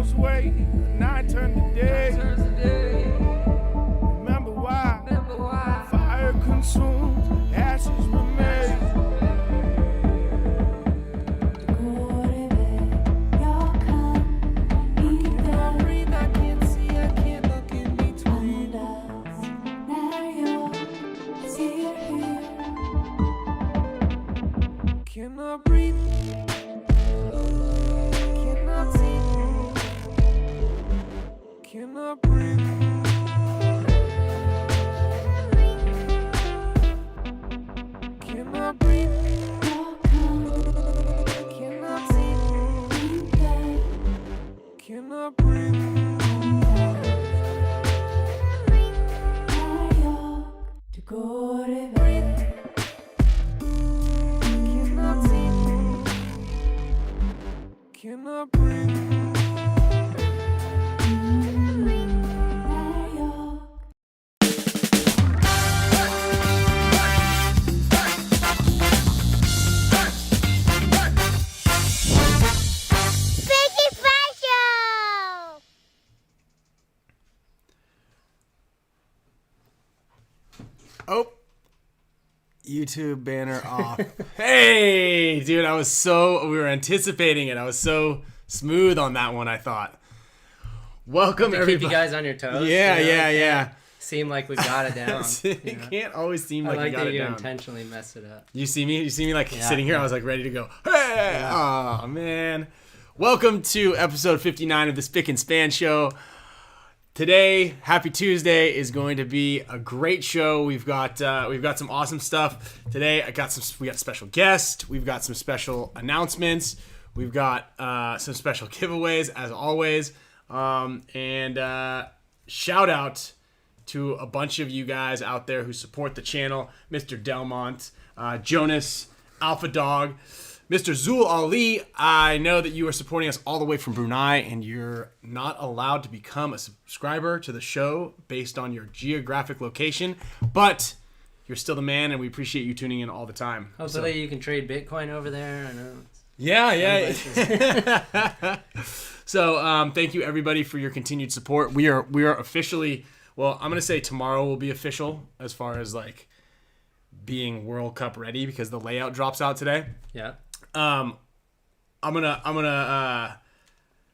hours away, night turned to day. Remember why? Fire consumed, ashes remain. Cannot breathe, cannot see, cannot breathe, cannot breathe, cannot see, cannot breathe. Cannot breathe. Spick Span Show! Oh, YouTube banner off. Hey, dude, we were anticipating it. I was so smooth on that one, I thought. Welcome, To everybody. keep you guys on your toes. Yeah, you know? yeah. Seem like we got it down. It can't always seem I like like you got that it you down. intentionally messed it up. You see me like Yeah. sitting here. I was like ready to go. Hey, oh man. Welcome to episode 59 of the Spick Span Show. Today, Happy Tuesday, is going to be a great show. We've got some awesome stuff today. We got a special guest. We've got some special announcements. We've got some special giveaways as always. And shout out to a bunch of you guys out there who support the channel. Mr. Delmont, Jonas, Alpha Dog, Mr. Zul Ali. I know that you are supporting us all the way from Brunei, and you're not allowed to become a subscriber to the show based on your geographic location, but you're still the man, and we appreciate you tuning in all the time. Hopefully you can trade Bitcoin over there. I know. Yeah. So thank you everybody for your continued support. We are officially, well, I'm gonna say tomorrow will be official as far as like being World Cup ready because the layout drops out today. Yeah.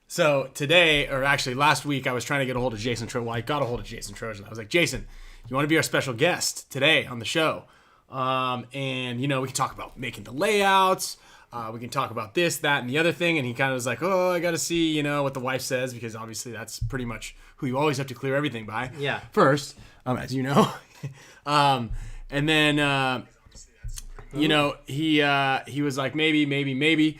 So today, or actually last week, I was trying to get a hold of Jason Trojan. Well, I got a hold of Jason Trojan. I was like, Jason, you want to be our special guest today on the show? And we can talk about making the layouts. We can talk about this, that, and the other thing. And he kind of was like, oh, I got to see, what the wife says, because obviously that's pretty much who you always have to clear everything by. Yeah. First, as you know. And then, he was like, maybe.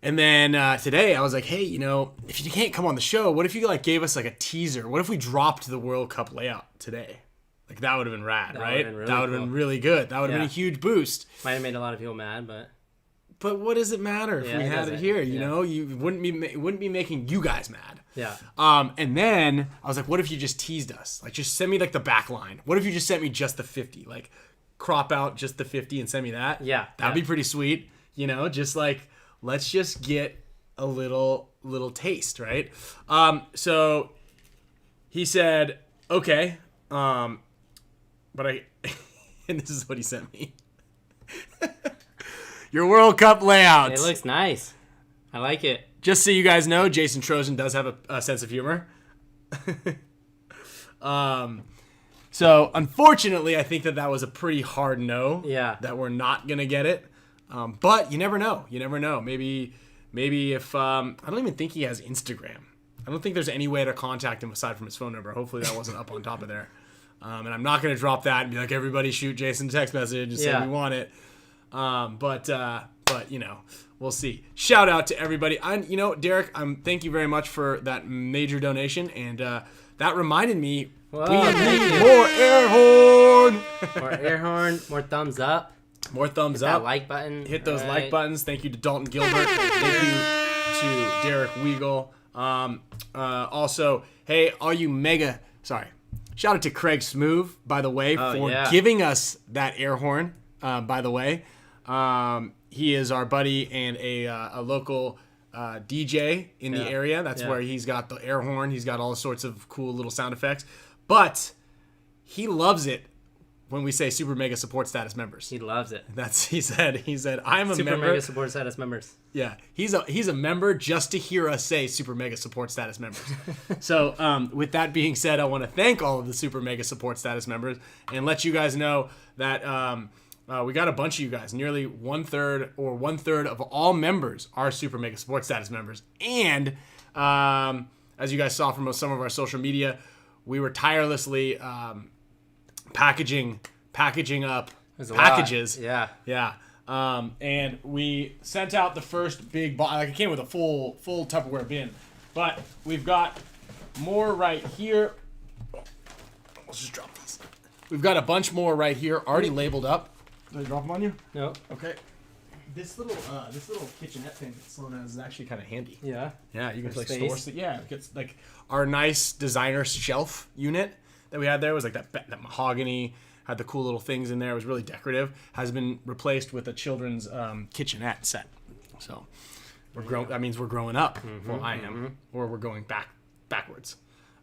And then today I was like, hey, if you can't come on the show, what if you gave us like a teaser? What if we dropped the World Cup layout today? Like that would have been rad, right? That would have been really good. That would have been a huge boost. Might have made a lot of people mad, But what does it matter if we had it here? You wouldn't be making you guys mad. Yeah. And then I was like, what if you just teased us? Like, just send me like the back line. What if you just sent me just the 50? Like, crop out just the 50 and send me that. Yeah. That'd be pretty sweet. Just like, let's just get a little taste, right? So he said, okay. But and this is what he sent me. Your World Cup layout. It looks nice. I like it. Just so you guys know, Jason Trojan does have a sense of humor. So unfortunately, I think that was a pretty hard no. Yeah. That we're not gonna get it. But you never know. Maybe if I don't even think he has Instagram. I don't think there's any way to contact him aside from his phone number. Hopefully that wasn't up on top of there. And I'm not gonna drop that and be like, everybody shoot Jason a text message and say we want it. But we'll see. Shout out to everybody. Derek, thank you very much for that major donation, and that reminded me we need more air horn. More air horn, more thumbs up. More thumbs Hit up. that like button. Hit those like buttons. Thank you to Dalton Gilbert. Thank you to Derek Weigel. Also, hey, all you shout out to Craig Smoove, by the way, for giving us that air horn. By the way, he is our buddy and a local DJ in the Yeah. area. That's Yeah. where he's got the air horn. He's got all sorts of cool little sound effects. But he loves it when we say super mega support status members. He loves it. He said I'm a Super member. mega support status members. Yeah, he's a member just to hear us say super mega support status members. So with that being said, I want to thank all of the super mega support status members and let you guys know that we got a bunch of you guys. Nearly one third of all members are super mega support status members. And as you guys saw from some of our social media, we were tirelessly packaging up There's a packages. lot. Yeah. Yeah. And we sent out the first big box. Like, it came with a full Tupperware bin. But we've got more right here. Let's just drop these. We've got a bunch more right here already labeled up. Did I drop them on you? No. Okay. This little kitchenette thing that Sloan has is actually kind of handy. Yeah. Yeah, you can For like space. store. Yeah, it gets like our nice designer shelf unit that we had there was like that mahogany, had the cool little things in there. It was really decorative. Has been replaced with a children's kitchenette set. So we're growing. That means we're growing up. Well, I am, or we're going backwards.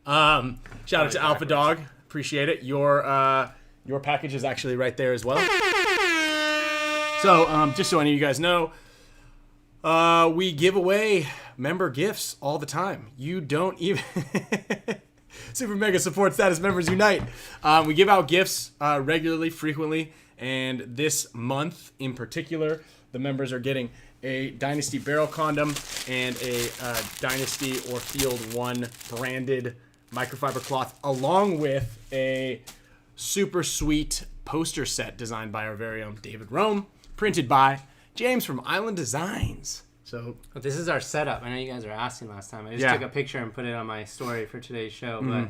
Shout out to Alpha Dog. Appreciate it. Your package is actually right there as well. So just so any of you guys know, we give away member gifts all the time. You don't even Super Mega Support Status Members Unite. We give out gifts regularly, frequently, and this month in particular, the members are getting a Dynasty barrel condom and a Dynasty or Field 1 branded microfiber cloth, along with a super sweet poster set designed by our very own David Rome, printed by James from Island Designs. So But this is our setup. I know you guys were asking last time. I just Yeah. took a picture and put it on my story for today's show. But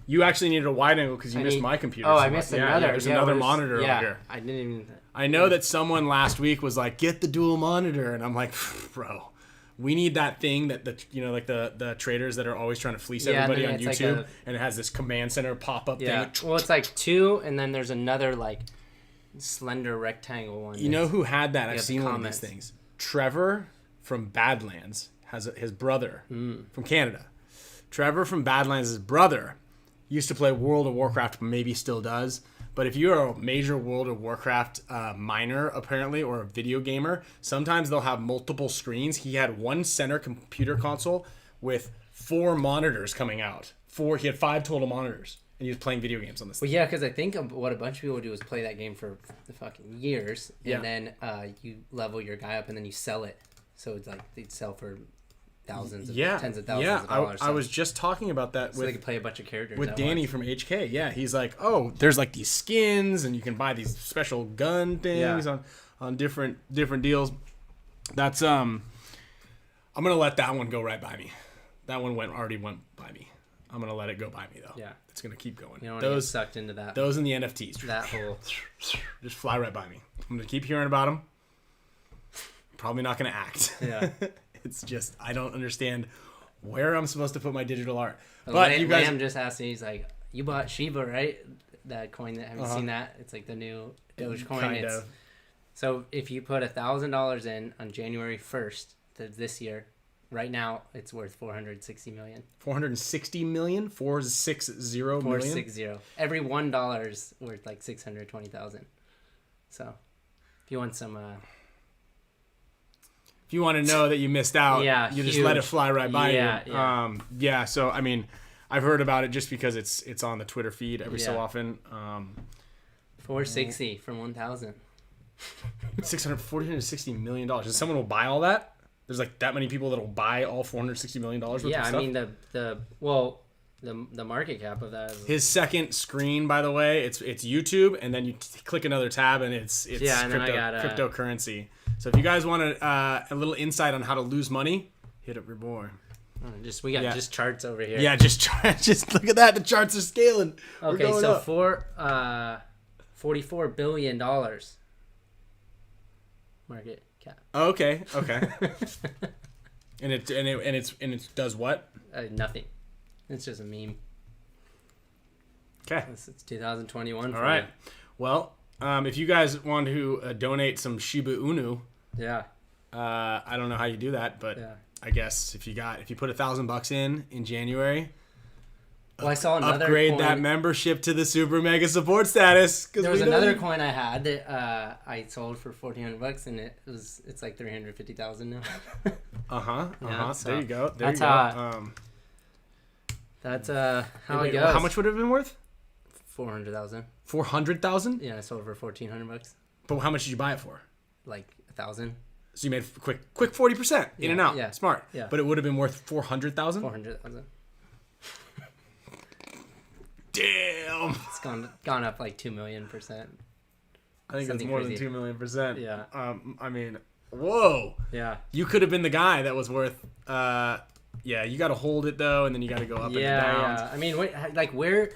you actually needed a wide angle because you missed my computer. Oh, so I missed yeah, another. there's Yeah, another it was- monitor yeah, over here. I didn't even. I know that someone last week was like, "Get the dual monitor," and I'm like, "Bro, we need that thing that the traders that are always trying to fleece Yeah, and everybody then on it's YouTube, like and it has this command center pop up Yeah. thing." Well, it's like two, and then there's another like slender rectangle one. You know who had that? I've have the seen one of comments. these things. Trevor from Badlands has his brother from Canada. Trevor from Badlands' brother used to play World of Warcraft, maybe still does. But if you're a major World of Warcraft miner, apparently, or a video gamer, sometimes they'll have multiple screens. He had one center computer console with 4 monitors coming out. He had 5 total monitors, and he was playing video games on this thing. Well, yeah, because I think what a bunch of people do is play that game for the fucking years, and Yeah. then you level your guy up, and then you sell it. So it's like they'd sell for thousands, of, Yeah, tens of thousands yeah. of dollars. I was just talking about that so they with could play a bunch of characters with at Danny once. from HK. Yeah, he's like, oh, there's like these skins, and you can buy these special gun things on different deals. That's I'm gonna let that one go right by me. That one already went by me. I'm gonna let it go by me though. Yeah. It's gonna keep going. You don't want to get sucked into that those and the NFTs that whole. just fly right by me. I'm gonna keep hearing about them. Probably not gonna act. Yeah. It's just I don't understand where I'm supposed to put my digital art. But But you guys, Lamb just asked me. He's like, "You bought Shiba, right? That coin. Have you seen that? It's like the new Dogecoin. kind It's of. So if you put $1,000 in on January 1st this year, right now it's worth 460 million. 460 million, 460 million. 460. Every $1 is worth like 620,000. So if you want some, If you want to know that you missed out, Yeah, you just let it huge. fly right by Yeah, you. yeah. Yeah. So I mean, I've heard about it just because it's on the Twitter feed every so Yeah. often. 460 from 1,000. $460 million. And someone will buy all that. There's like that many people that will buy all $460 million worth Yeah, of I stuff. mean the market cap of that is His second screen, by the way, it's YouTube, and then you click another tab, and it's Yeah, and then I got, cryptocurrency. So if you guys want a little insight on how to lose money, hit up your boy. we got Yeah. just charts over here. Yeah, just look at that. The charts are scaling. We're Okay, going so up. for $44 billion market cap. Okay. and it does what? Nothing. It's just a meme. Okay. It's 2021. All right. Well, if you guys want to donate some Shiba Inu, Yeah. I don't know how you do that, but Yeah. I guess if you put $1,000 in January, Well, I saw another upgrade coin. that membership to the super mega support status. There was another coin I had that I sold for $1,400, and it's like 350,000 now. So there you go. That's how it goes. How much would it have been worth? 400,000. 400,000. Yeah, I sold it for $1,400. But how much did you buy it for? Like 1,000. So you made quick 40% in and out. Yeah. Smart. Yeah. But it would have been worth 400,000. 400,000. Damn. It's gone up like 2 million percent. I think Something it's more crazy. than 2 million percent. Yeah. I mean, whoa. Yeah. You could have been the guy that was worth. Yeah. You got to hold it though, and then you got to go up and down. Yeah. I mean, where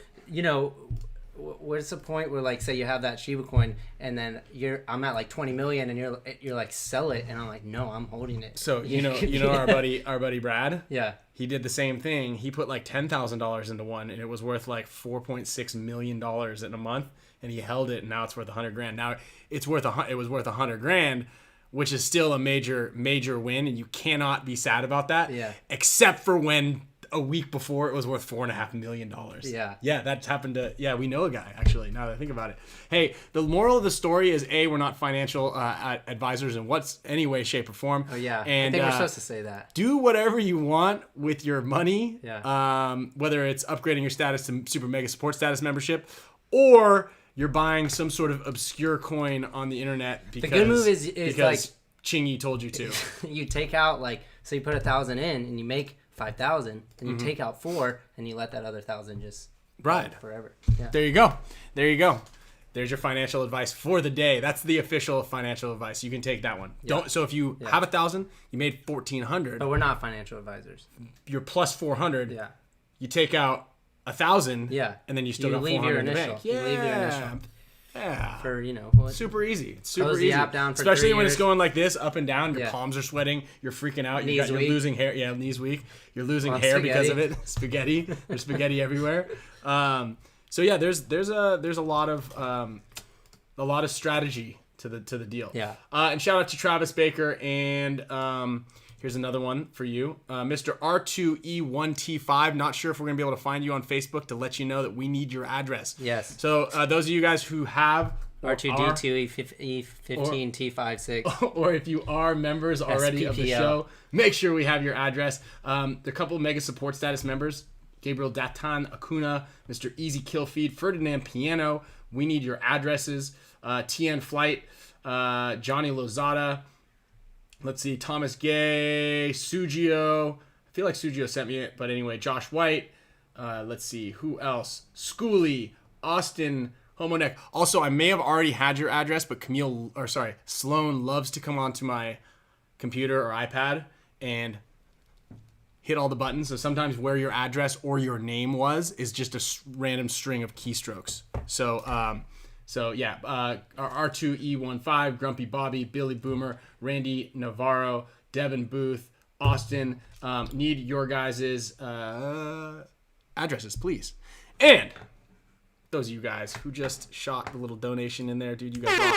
where's the point where, like, say you have that Shiba coin and then I'm at like 20 million and you're like, sell it, and I'm like, no, I'm holding it. So you know our buddy Brad. Yeah. He did the same thing. He put like $10,000 into one, and it was worth like $4.6 million in a month. And he held it, and now it's worth $100,000. Now it was worth $100,000, which is still a major win, and you cannot be sad about that. Yeah. Except for when a week before it was worth $4.5 million. Yeah. Yeah, that's happened to. Yeah, we know a guy actually. Now that I think about it. Hey, the moral of the story is we're not financial advisors in any way, shape, or form. Oh yeah. And I think we're supposed to say that. do whatever you want with your money. Yeah. Whether it's upgrading your status to super mega support status membership, or you're buying some sort of obscure coin on the internet because The good move is because like Chingy told you to. you take out, like, so you put 1,000 in and you make 5,000, and you take out 4 and you let that other 1,000 just Right. go forever. Yeah. There you go. There's your financial advice for the day. That's the official financial advice. You can take that one. Yeah. So if you have 1,000, you made 1,400. But we're not financial advisors. You're plus 400. Yeah. You take out 1,000. Yeah. And then you still You got leave 400 your in the initial. bank. You leave your initial. Yeah. For, Super easy. It's super Close the easy. app down for Especially 3 when it's years. going like this, up and down. Your Yeah. palms are sweating. You're freaking out. Knees You're weak. losing hair. Yeah, knees weak. You're losing On hair because of spaghetti. it. Spaghetti. There's spaghetti everywhere. So yeah, there's a lot of strategy to the deal. Yeah. And shout out to Travis Baker, and here's another one for you, Mr. R2E1T5. Not sure if we're gonna be able to find you on Facebook to let you know that we need your address. Yes. So those of you guys who have or R2D2 E15 T56. or if you are members already of the SPPL. show, make sure we have your address. The couple of mega support status members, Gabriel Datan Acuna, Mr. Easy Killfeed, Ferdinand Piano. We need your addresses. TN Flight, Johnny Lozada. Let's see, Thomas Gay, Sugio. I feel like Sugio sent me it, but anyway, Josh White. Let's see, who else? Schooly, Austin, Homoneck. Also, I may have already had your address, but Sloan loves to come onto my computer or iPad and hit all the buttons. So sometimes where your address or your name was is just a random string of keystrokes. So yeah, R2E15, Grumpy Bobby, Billy Boomer, Randy Navarro, Devin Booth, Austin. Need your guys' addresses, please. And those of you guys who just shot the little donation in there, dude, you guys rock.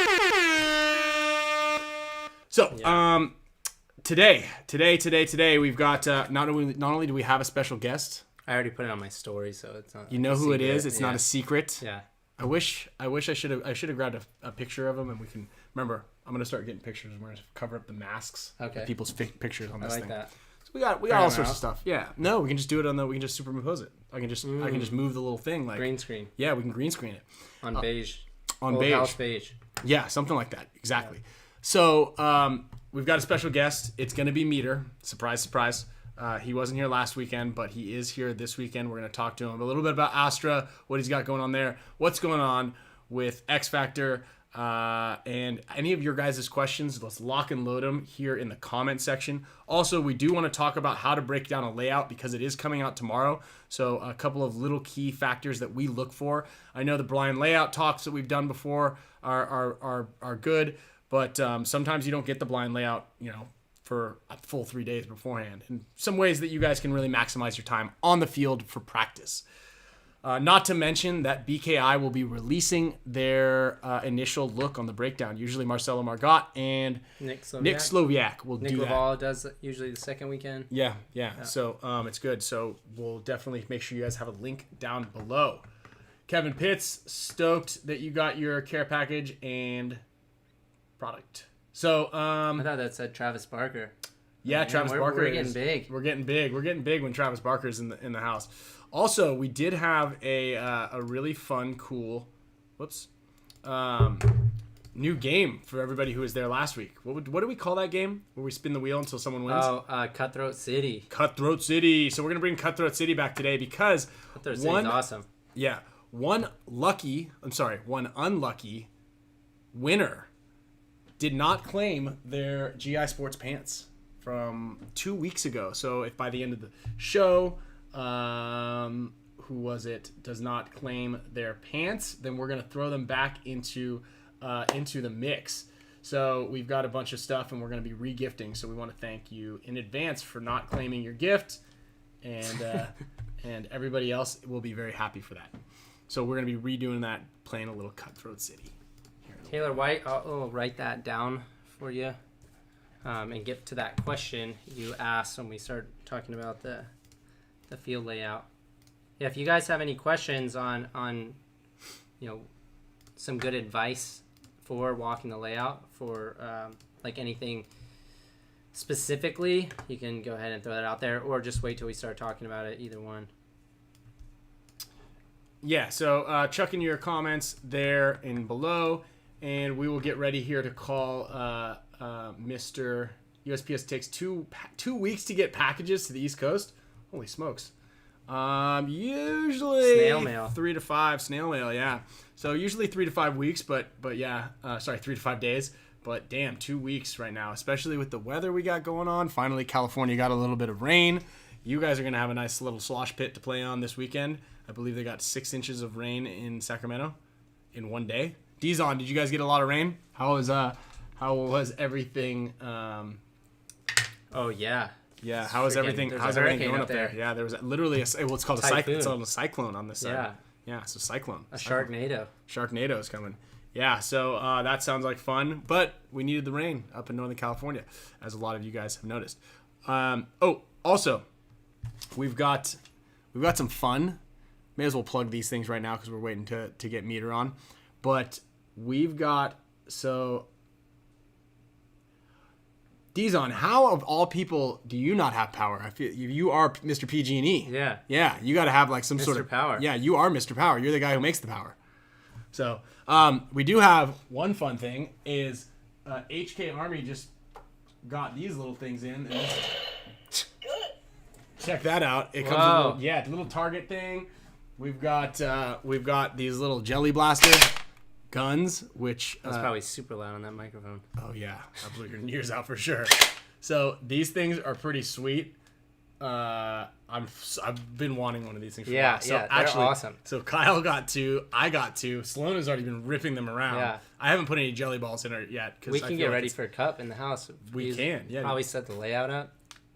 So, today, we've got not only do we have a special guest. I already put it on my story, so it's not. You know who it secret. is. It's not a secret. Yeah. I wish I should have grabbed a picture of him, and we can remember. I'm gonna start getting pictures. We're gonna cover up the masks. Okay. Of people's pictures on I this like thing. that. So we got Print all them sorts out. of stuff. Yeah. No, we can just do it we can just superimpose it. I can just move the little thing like Green screen Yeah, we can green screen it on beige. on Old beige. house beige. Yeah, something like that. Exactly. So we've got a special guest. It's going to be Meter. Surprise, surprise. He wasn't here last weekend, but he is here this weekend. We're going to talk to him a little bit about Astra, what he's got going on there, what's going on with X Factor, and any of your guys' questions. Let's lock and load them here in the comment section. Also, we do want to talk about how to break down a layout because it is coming out tomorrow. So a couple of little key factors that we look for. I know the blind layout talks that we've done before are good, but sometimes you don't get the blind layout, for a full 3 days beforehand. And some ways that you guys can really maximize your time on the field for practice. Not to mention that BKI will be releasing their initial look on the breakdown. Usually Marcelo Margot and Nick Sloviak will Nick do that. Laval does usually the second weekend. Yeah. So it's good. So we'll definitely make sure you guys have a link down below. Kevin Pitts, stoked that you got your care package and product. So I thought that said Travis Barker. yeah, Man, Travis Barker. We're getting big. We're getting big. We're getting big when Travis Barker's in the house. Also, we did have a really fun, cool, new game for everybody who was there last week. What do we call that game? Where we spin the wheel until someone wins? Cutthroat City. Cutthroat City. So we're gonna bring Cutthroat City back today because Cutthroat City's awesome. Yeah, one unlucky winner did not claim their GI Sports pants from 2 weeks ago. So if by the end of the show, who was it, does not claim their pants, then we're gonna throw them back into the mix. So we've got a bunch of stuff, and we're gonna be re-gifting. So we want to thank you in advance for not claiming your gift, and and everybody else will be very happy for that. So we're gonna be redoing that, playing a little Cutthroat City. Taylor White, I'll write that down for you, and get to that question you asked when we start talking about the field layout. Yeah, if you guys have any questions on some good advice for walking the layout for like anything specifically, you can go ahead and throw that out there, or just wait till we start talking about it. Either one. Yeah, so chuck in your comments there and below, and we will get ready here to call Mr. USPS takes two weeks to get packages to the East Coast. Holy smokes. Usually snail mail. 3 to 5 snail mail, yeah. So usually 3 to 5 weeks, but yeah, 3 to 5 days. But damn, 2 weeks right now, especially with the weather we got going on. Finally, California got a little bit of rain. You guys are going to have a nice little slosh pit to play on this weekend. I believe they got 6 inches of rain in Sacramento in one day. Dizon, did you guys get a lot of rain? How was everything? Oh yeah. Yeah, how is everything? How's everything going up there? Yeah, there was literally it's called a cyclone. It's called a cyclone on this side. Yeah, so cyclone. A Sharknado. Sharknado is coming. Yeah, so that sounds like fun, but we needed the rain up in Northern California, as a lot of you guys have noticed. Also, we've got some fun. May as well plug these things right now because we're waiting to get Meter on. But we've got Dizon, how of all people do you not have power? I feel you are Mr. PG&E. Yeah. Yeah, you got to have like some sort of Power. Yeah, you are Mr. Power. You're the guy who makes the power. So we do have one fun thing is HK Army just got these little things in. And check that out. It comes with a little target thing. We've got these little jelly blaster guns, which That's probably super loud on that microphone. Oh yeah, I blew your ears out for sure. So these things are pretty sweet. I've been wanting one of these things for a while. So they're awesome. So Kyle got two, I got two. Sloan has already been ripping them around. Yeah. I haven't put any jelly balls in it yet. We can get ready for a cup in the house. We can, yeah. Probably set the layout up.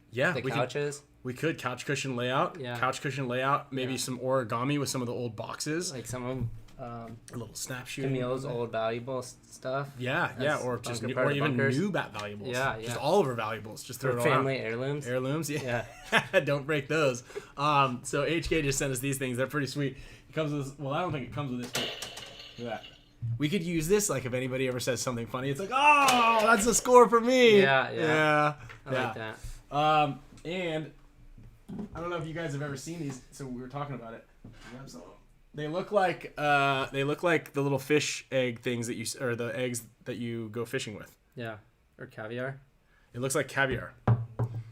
Yeah, The couches. We could couch cushion layout. Yeah. Couch cushion layout. Maybe some origami with some of the old boxes. Like some of them. A little snap shoe. Camille's old valuable stuff. Yeah, or just bunker or even bunkers. new bat valuables. Yeah. Just all of our valuables. Just throw it all out. Family heirlooms. Heirlooms, yeah. Don't break those. So HK just sent us these things. They're pretty sweet. It comes with. Well, I don't think it comes with this. But look at that. We could use this like if anybody ever says something funny. It's like, oh, that's a score for me. Yeah. I like that. And I don't know if you guys have ever seen these. So we were talking about it. They look like the little fish egg things that or the eggs that you go fishing with. Yeah. Or caviar. It looks like caviar.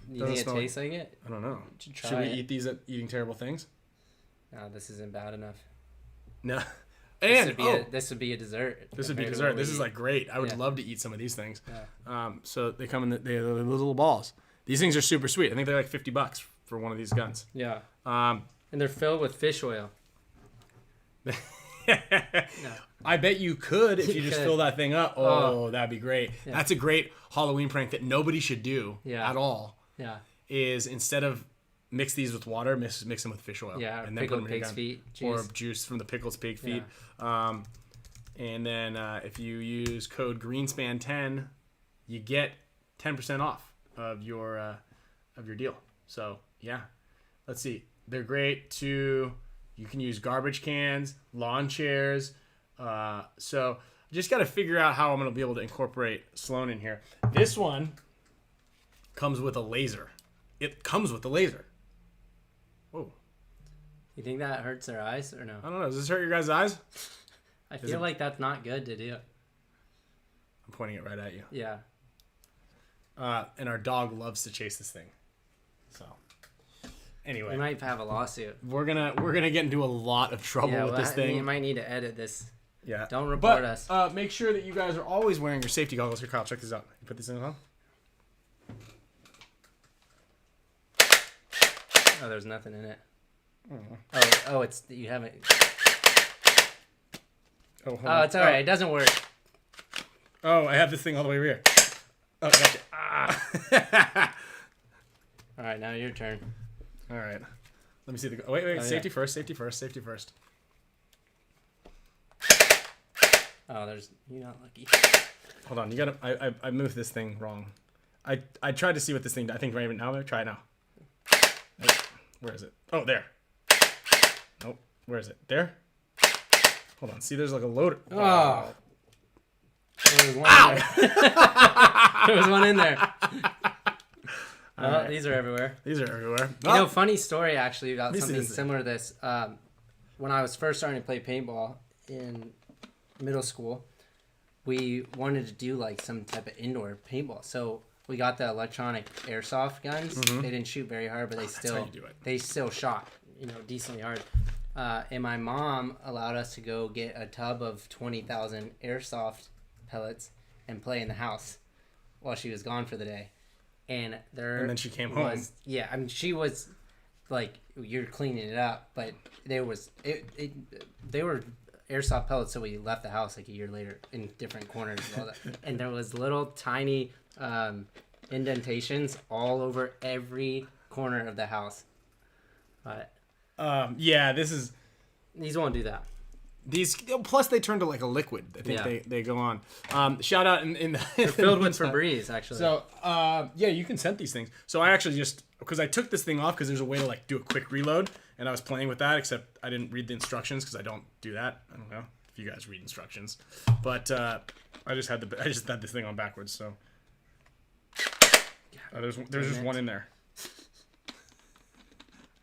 You think it tastes like it? I don't know. Should we eat these at Eating Terrible Things? No, this isn't bad enough. No. And this would be a dessert. This would be dessert. This is like great. I would love to eat some of these things. Yeah. So they come in the little balls. These things are super sweet. I think they're like $50 for one of these guns. Yeah. And they're filled with fish oil. No. I bet you could if you just fill that thing up. Oh, that'd be great. Yeah. That's a great Halloween prank that nobody should do at all. Yeah. Is instead of mix these with water, mix them with fish oil. Yeah, and then pickled put them in your pig's gun. feet Or juice. juice from the pickled pig feet. And then if you use code Greenspan10, you get 10% off of your deal. So yeah, let's see. They're great too. You can use garbage cans, lawn chairs. So just got to figure out how I'm going to be able to incorporate Sloan in here. This one comes with a laser. It comes with a laser. Whoa. You think that hurts their eyes or no? I don't know. Does this hurt your guys' eyes? I feel like that's not good to do. I'm pointing it right at you. Yeah. And our dog loves to chase this thing. So anyway, We might have a lawsuit. we're gonna get into a lot of trouble Yeah, with this You thing. might need to edit this. Yeah. Don't report us. Make sure that you guys are always wearing your safety goggles. Here, Kyle, check this out. You put this thing on. Oh, there's nothing in it. Mm-hmm. Oh, it's you haven't. Oh, hold Oh, on. it's all right. It doesn't work. Oh, I have this thing all the way over here. Oh, gotcha. Ah. All right, now your turn. All right. Let me see the. Oh, wait. Oh, Safety yeah. first. Safety first. Safety first. Oh, you're not lucky. Hold on. You gotta. I moved this thing wrong. I tried to see what this thing. I think right now. I'm gonna try it now. Where is it? Oh, there. Nope. Where is it? There. Hold on. See, there's like a loader. Oh. There was one in there. There was one in there. Oh, right. these are everywhere. These are everywhere. You know, funny story actually about me see something this. similar to this. When I was first starting to play paintball in middle school, we wanted to do like some type of indoor paintball. So we got the electronic airsoft guns. They didn't shoot very hard, but how you do it. they still shot, decently hard. And my mom allowed us to go get a tub of 20,000 airsoft pellets and play in the house while she was gone for the day. And And then she came home. Yeah, I mean, she was like, you're cleaning it up, but they were airsoft pellets, so we left the house like a year later in different corners and all that. And there was little tiny indentations all over every corner of the house. But Yeah, this is. these won't do that. These plus they turn to like a liquid. I think Yeah. they go on. Shout out in the They're filled with Febreze, actually. So yeah, you can scent these things. So I actually just because I took this thing off because there's a way to like do a quick reload, and I was playing with that. Except I didn't read the instructions because I don't do that. I don't know if you guys read instructions, but I just had this thing on backwards. So there's just one in there.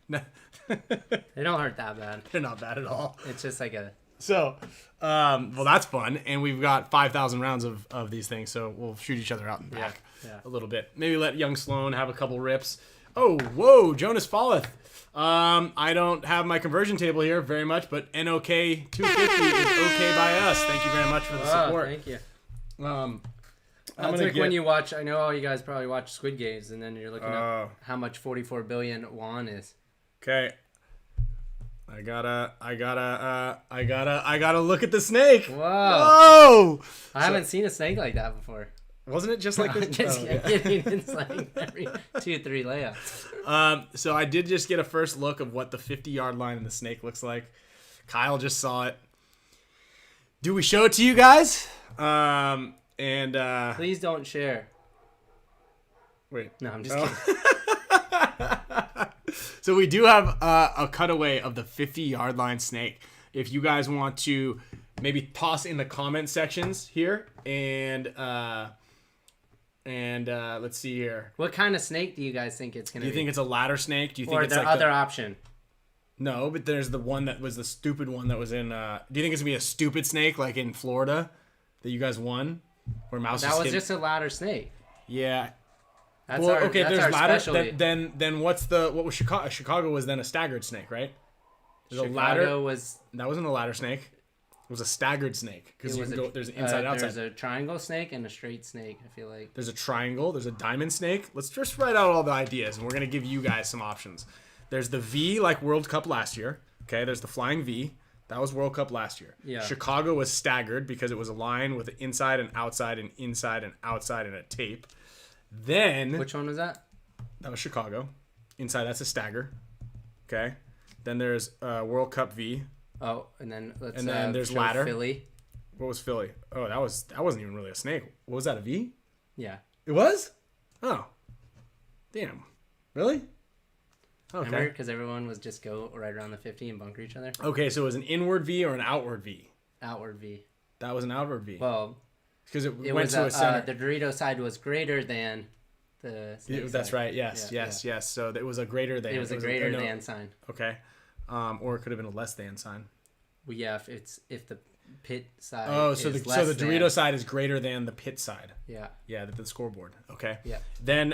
No, they don't hurt that bad. they're not bad at all. It's just like a... So, well, that's fun, and we've got 5,000 rounds of these things, so we'll shoot each other out in back yeah. a little bit. Maybe let young Sloan have a couple rips. Oh, whoa, Jonas falleth. I don't have my conversion table here very much, but NOK 250 is okay by us. Thank you very much for the support. Thank you. I'm That's gonna like get, when you watch... I know all you guys probably watch Squid Games, and then you're looking Oh. up how much 44 billion won is. okay. I gotta look at the snake. Whoa. Whoa! I haven't seen a snake like that before. Wasn't it just like this? Just Oh, yeah. kidding. It's like every 2-3 layups. So I did just get a first look of what the 50-yard line in the snake looks like. Kyle just saw it. Do we show it to you guys? Please don't share. Wait. No, I'm just Oh. kidding. So we do have a cutaway of the 50-yard line snake. If you guys want to maybe toss in the comment sections here and let's see here. What kind of snake do you guys think it's going Do to you be? think it's a ladder snake? Do you think Or it's the like other option? No, but there's the one that was the stupid one that was in. Do you think it's gonna be a stupid snake like in Florida that you guys won, where mouse? That was just a ladder snake. Yeah. That's Well, our, okay. that's There's our ladder. specialty. Then what was Chicago? Chicago was then a staggered snake, right? There's a ladder. Chicago was... That wasn't a ladder snake. It was a staggered snake because you can go. There's an inside outside. There's a triangle snake and a straight snake, I feel like. There's a triangle. There's a diamond snake. Let's just write out all the ideas, and we're gonna give you guys some options. There's the V, like World Cup last year. Okay, there's the flying V. That was World Cup last year. Yeah. Chicago was staggered because it was a line with an inside and outside and inside and outside and a tape. Then Which one was that? that was Chicago. Inside, that's a stagger. Okay. Then there's World Cup V. Oh, and then there's show ladder. Philly. What was Philly? Oh, that wasn't even really a snake. What was that, a V? Yeah. It was? Oh. Damn. Really? Okay. Remember? Because everyone was just go right around the 50 and bunker each other. Okay, so it was an inward V or an outward V? Outward V. That was an outward V. Well, because it went was to a center. the Dorito side was greater than the snake That's side. right. Yes. So it was a greater than. It was a greater than sign. Okay. Or it could have been a less than sign. Well, yeah, if the pit side. Oh, so is the less Dorito than, side is greater than the pit side. Yeah. Yeah, the scoreboard. Okay. Yeah. Then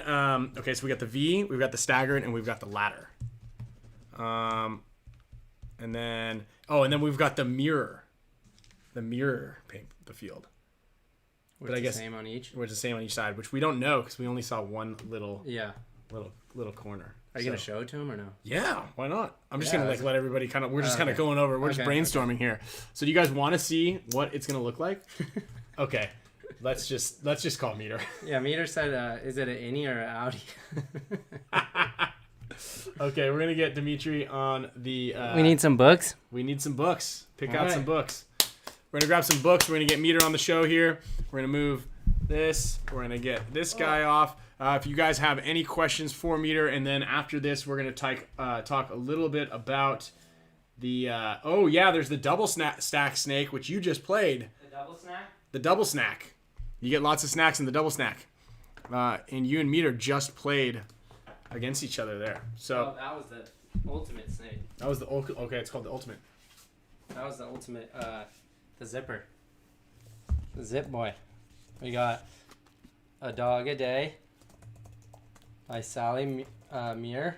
okay, so we got the V, we've got the staggered, and we've got the ladder. And then we've got the mirror. The mirror paint the field. Which I is guess the same on each. Which is the same on each side, which we don't know because we only saw one little corner. Are you gonna show it to him or no? Yeah, why not? I'm just Yeah, gonna let everybody kind of. We're just kind of going over. We're just brainstorming here. So do you guys want to see what it's gonna look like? Okay, let's just call meter. Yeah, meter said, is it an innie or an outie? Okay, we're gonna get Dimitri on the. We need some books. We need some books. Pick All out right. some books. We're gonna grab some books. We're gonna get meter on the show here. We're gonna move this. We're gonna get this guy off. If you guys have any questions for meter, and then after this, we're gonna talk a little bit about the. There's the double stack snake, which you just played. The double snack. The double snack. You get lots of snacks in the double snack. And you and meter just played against each other there. So that was the ultimate snake. that was the okay. It's called the ultimate. That was the ultimate. The zipper. The zip boy. We got A Dog a Day by Sally Muir.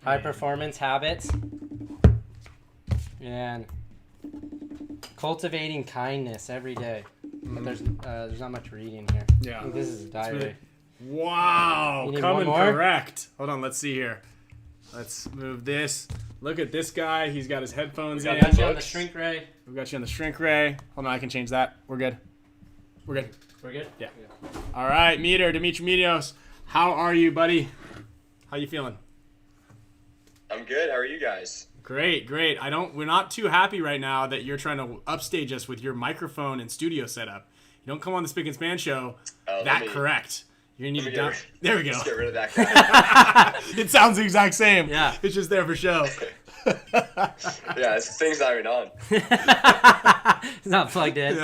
High Performance Habits. And Cultivating Kindness Every Day. But there's not much reading here. Yeah. I think this is a diary. Really- Wow, You need coming one more? correct. Hold on, let's see here. Let's move this. Look at this guy. He's got his headphones in. I got you on the shrink ray. We've got you on the shrink ray. Hold on, I can change that. We're good. We're good. We're good? Yeah. All right, Meter, Dimitri Medios. How are you, buddy? How you feeling? I'm good. How are you guys? Great. We're not too happy right now that you're trying to upstage us with your microphone and studio setup. You don't come on the Spick Span Show correct. You're gonna need to there we go. Let's get rid of that guy. It sounds the exact same. Yeah. It's just there for show. Yeah, this thing's not even on. It's not plugged in.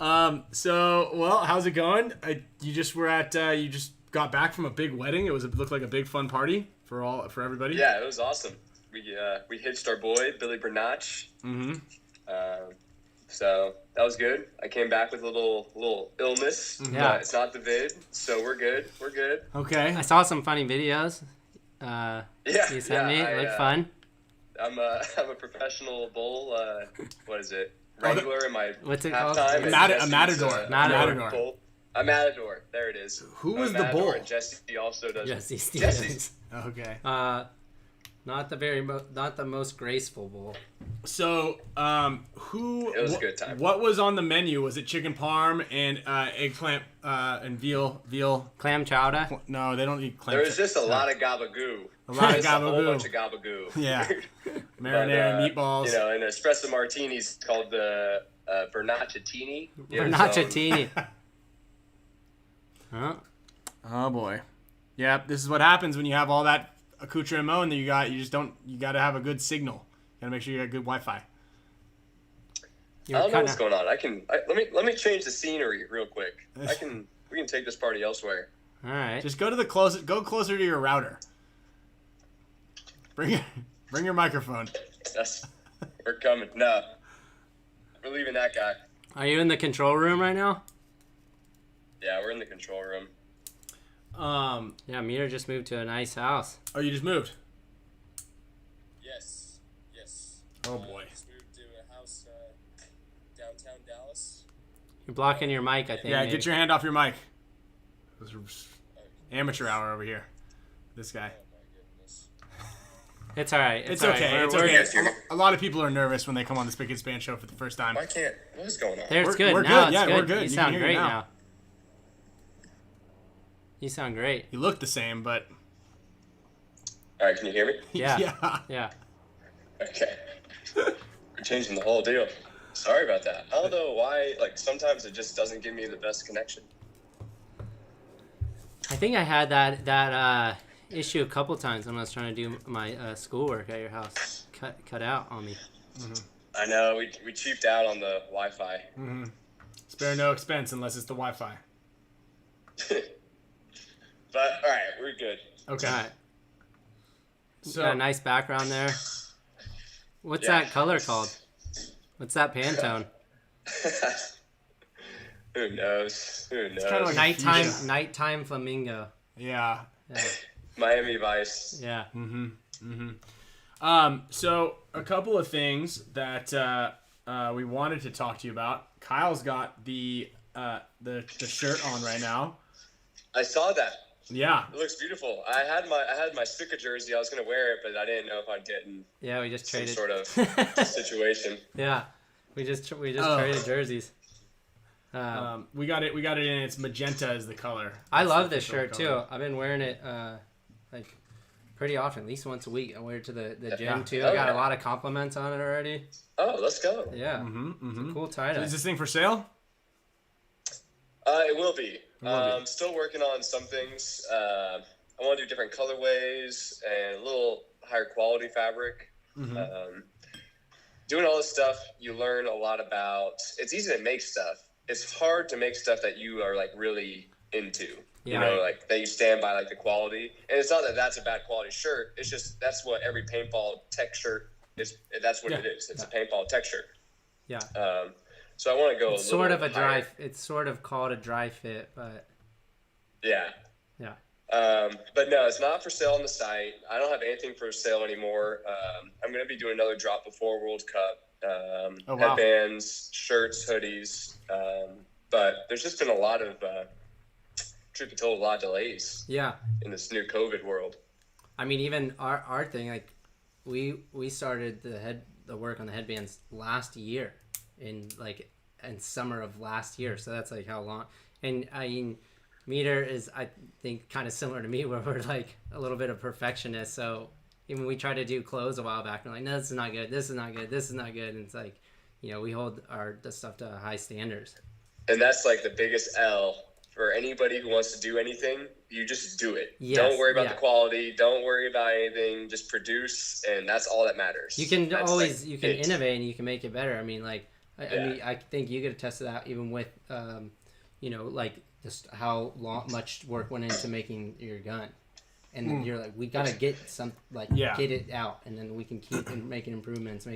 How's it going? You just got back from a big wedding. It looked like a big fun party for everybody. Yeah, it was awesome. We hitched our boy Billy Bernach. Mm-hmm. So that was good. I came back with a little illness. Yeah. But it's not the vid, so we're good. Okay. I saw some funny videos. You sent me. It looked fun. I'm a professional bull. What is it? Wrangler in my What's it called? halftime. A matador. Matador. Bull. A matador. There it is. Who I'm was a the matador, bull? and Jesse also does. Jesse Stevens. Jesse. Okay. Not the most graceful bull. So, who? It was a good time. What was on the menu? Was it chicken parm and eggplant and veal? Clam chowder. No, they don't eat clam. There was just a lot of gabagoo. A lot of Just a whole gabagoo. bunch of gabagoo. Yeah. Marinara meatballs. You know, an espresso martini's called the Bernacciatini. Bernacciatini. Huh? Oh boy. Yep. This is what happens when you have all that accoutrement that you got. You got to have a good signal. You got to make sure you got good Wi-Fi. I don't know what's going on. Let me change the scenery real quick. We can take this party elsewhere. All right. Just go closer to your router. Bring your microphone. We're coming. No. We're leaving that guy. Are you in the control room right now? Yeah, we're in the control room. Yeah, Meter just moved to a nice house. Oh, you just moved? Yes. Oh boy. Just moved to a house downtown Dallas. You're blocking your mic, I think. Yeah, maybe. get your hand off your mic. This is amateur hour over here. This guy. Oh my goodness. It's all right. It's all okay. right. It's okay. A lot of people are nervous when they come on the Spick Span Show for the first time. What is going on? There's We're good. good. Now Yeah, it's good. we're good. You You sound can hear great you now. now. You sound great. You look the same, but All right, can you hear me? Yeah. Yeah. Okay. We're changing the whole deal. Sorry about that. I don't know why. Like sometimes it just doesn't give me the best connection. I think I had that issue a couple times when I was trying to do my schoolwork at your house. Cut out on me. I know we cheaped out on the Wi-Fi. spare no expense unless it's the Wi-Fi. But all right, we're good. Okay. All right. So Got a nice background there. What's Yeah. that color called? What's that Pantone? Who knows? Who knows? kinda like- fuchsia. Nighttime flamingo. yeah. Yeah. Miami Vice. Yeah. So a couple of things that we wanted to talk to you about. Kyle's got the shirt on right now. I saw that. Yeah. It looks beautiful. I had my Spicker jersey. I was gonna wear it, but I didn't know if I'd get in Yeah, we just some traded. sort of situation. Yeah. We just Oh. traded jerseys. We got it in its magenta as the color. I That's love the this official shirt color. too. I've been wearing it like pretty often, at least once a week. I wear it to the gym Yeah. too. Oh, I got yeah. a lot of compliments on it already. Oh, let's go. Yeah. Cool tie dye. Is this thing for sale? It will be. will be. Still working on some things. I want to do different colorways and a little higher quality fabric. Doing all this stuff, you learn a lot about. It's easy to make stuff. It's hard to make stuff that you are like really into. Yeah. You know, like that you stand by like the quality. And it's not that that's a bad quality shirt. It's just that's what every paintball tech shirt is. That's what Yeah. it is. It's a paintball tech shirt. Yeah. So I want to go. It's a sort little of a dry. higher. It's sort of called a dry fit, but Yeah. yeah. But no, it's not for sale on the site. I don't have anything for sale anymore. I'm going to be doing another drop before World Cup. Oh, wow. Headbands, shirts, hoodies. But there's just been a lot of, truth be told, a lot of delays Yeah. in this new COVID world. I mean, even our thing, like we started the work on the headbands last year in summer of last year. So that's like how long. And I mean, Meter is, I think, kind of similar to me, where we're like a little bit of perfectionists. So even we tried to do clothes a while back, we're like, no, this is not good. This is not good. This is not good. And it's like, we hold the stuff to high standards. And that's like the biggest L for anybody who wants to do anything. You just do it. Yes, Don't worry about yeah. the quality. Don't worry about anything. Just produce, and that's all that matters. You can That's always like you can it. innovate and you can make it better. I mean, like I Yeah. mean, I think you could attest to that even with like just how much work went into making your gun, and then you're like, we gotta get Yeah. get it out, and then we can keep making improvements.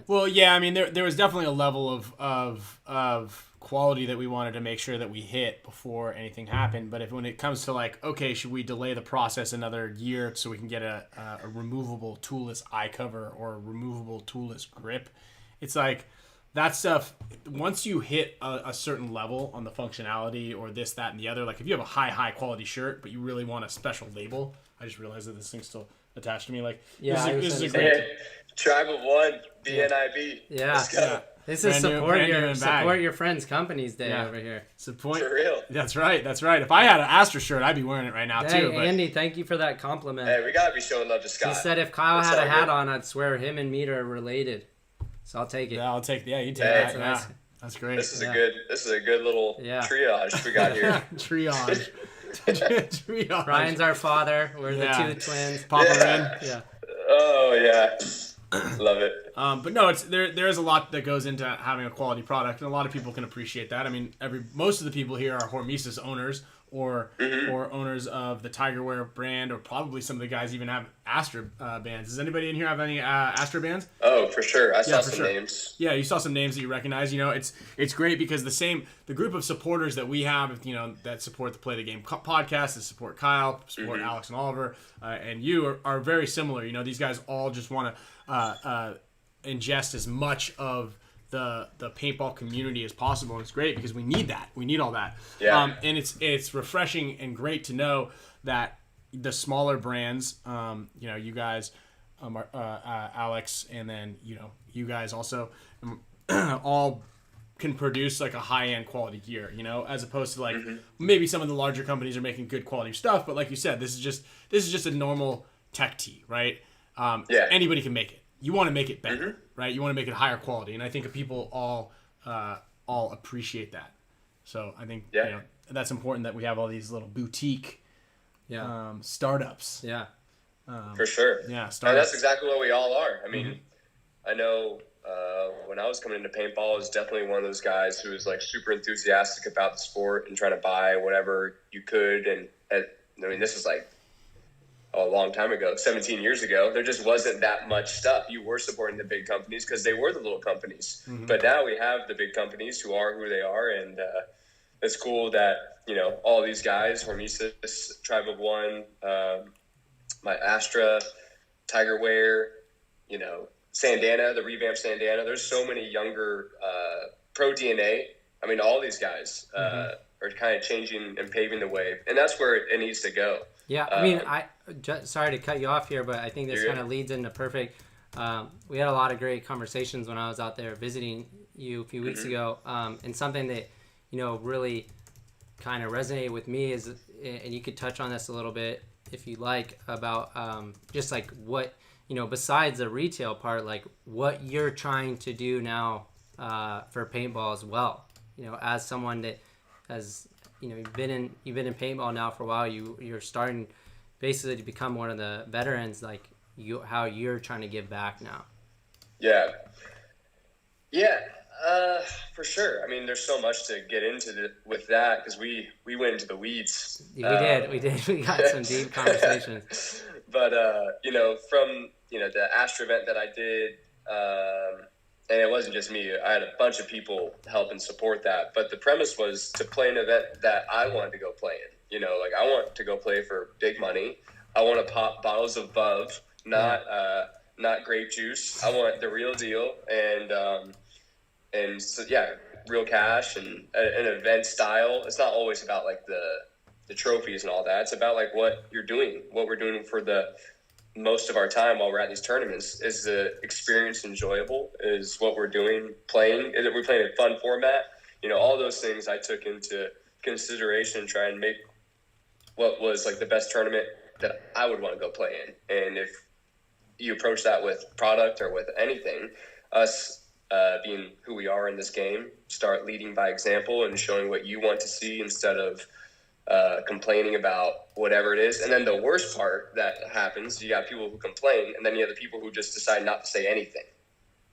Well, yeah, I mean, there was definitely a level of quality that we wanted to make sure that we hit before anything happened. But when it comes to like, okay, should we delay the process another year so we can get a removable toolless eye cover or a removable toolless grip? It's like that stuff. Once you hit a certain level on the functionality or this, that, and the other, like if you have a high quality shirt, but you really want a special label, I just realized that this thing's still attached to me. Like, Yeah, I was this is a gonna say- great. Hey, Tribe of One, BNIB. Yeah, Let's go. Yeah. This is Brand new support bag. your friends' companies day Yeah. over here. Support. For real. That's right. If I had an Astra shirt, I'd be wearing it right now Hey, too. But Andy, thank you for that compliment. Hey, we gotta be showing love to He Scott. said if Kyle It's had a all hat good. on, I'd swear him and Meter are related. So I'll take it. yeah, I'll take. Yeah, you take Hey, that. that's Yeah, nice. that's great. This is Yeah. a good little Yeah. triage we got here. Triage. Triage. Ryan's our father. We're Yeah. the two twins. Pop her Yeah. in. Yeah. Oh yeah, love it. But no, it's there is a lot that goes into having a quality product, and a lot of people can appreciate that. I mean, most of the people here are Hormesis owners or owners of the Tigerwear brand, or probably some of the guys even have Astra bands. Does anybody in here have any Astra bands? Oh, for sure. I saw for some sure. names. Yeah, you saw some names that you recognize. It's great because the group of supporters that we have, that support the Play the Game podcast, that support Kyle, support Alex and Oliver, and you are very similar. These guys all just want to ingest as much of the paintball community as possible, and it's great because we need that. We need all that. Yeah. And it's refreshing and great to know that the smaller brands, you guys, Alex, and then you guys also, all can produce like a high-end quality gear, you know, as opposed to like maybe some of the larger companies are making good quality stuff, but like you said, this is just a normal tech tee, right? Anybody can make it. You want to make it better, right? You want to make it higher quality, and I think people all appreciate that. So I think you know, that's important that we have all these little boutique startups. Yeah. For sure. Yeah, and that's exactly what we all are. I mean, I know when I was coming into paintball, I was definitely one of those guys who was like super enthusiastic about the sport and trying to buy whatever you could. And I mean, this was like a long time ago, 17 years ago. There just wasn't that much stuff. You were supporting the big companies because they were the little companies. But now we have the big companies who are who they are, and it's cool that, you know, all these guys, Hormesis, Tribe of One, my Astra, Tiger Wear, you know, Sandana, the revamped Sandana. There's so many younger Pro DNA. I mean, all these guys are kind of changing and paving the way, and that's where it needs to go. Yeah, I mean, sorry to cut you off here, but I think this kind of leads into perfect. We had a lot of great conversations when I was out there visiting you a few weeks ago, and something that, you know, really kind of resonated with me is, and you could touch on this a little bit if you like, about just like what, you know, besides the retail part, like what you're trying to do now for paintball as well. You know, as someone that has, you know, you've been in paintball now for a while. You're starting basically to become one of the veterans. Like how you're trying to give back now. Yeah, for sure. I mean, there's so much to get into with that because we went into the weeds. We did. We got some deep conversations. But you know, from, you know, the Astra event that I did, and it wasn't just me. I had a bunch of people help and support that. But the premise was to play an event that I wanted to go play in. You know, like I want to go play for big money. I want to pop bottles of Bub, not grape juice. I want the real deal, and so, yeah, real cash and an event style. It's not always about like the trophies and all that. It's about like what you're doing, what we're doing for the most of our time while we're at these tournaments. Is the experience enjoyable? Is what we're doing playing? Is it we're playing a fun format? You know, all those things I took into consideration, try and make what was like the best tournament that I would want to go play in. And if you approach that with product or with anything, us being who we are in this game, start leading by example and showing what you want to see instead of complaining about whatever it is. And then the worst part that happens, you got people who complain, and then you have the people who just decide not to say anything,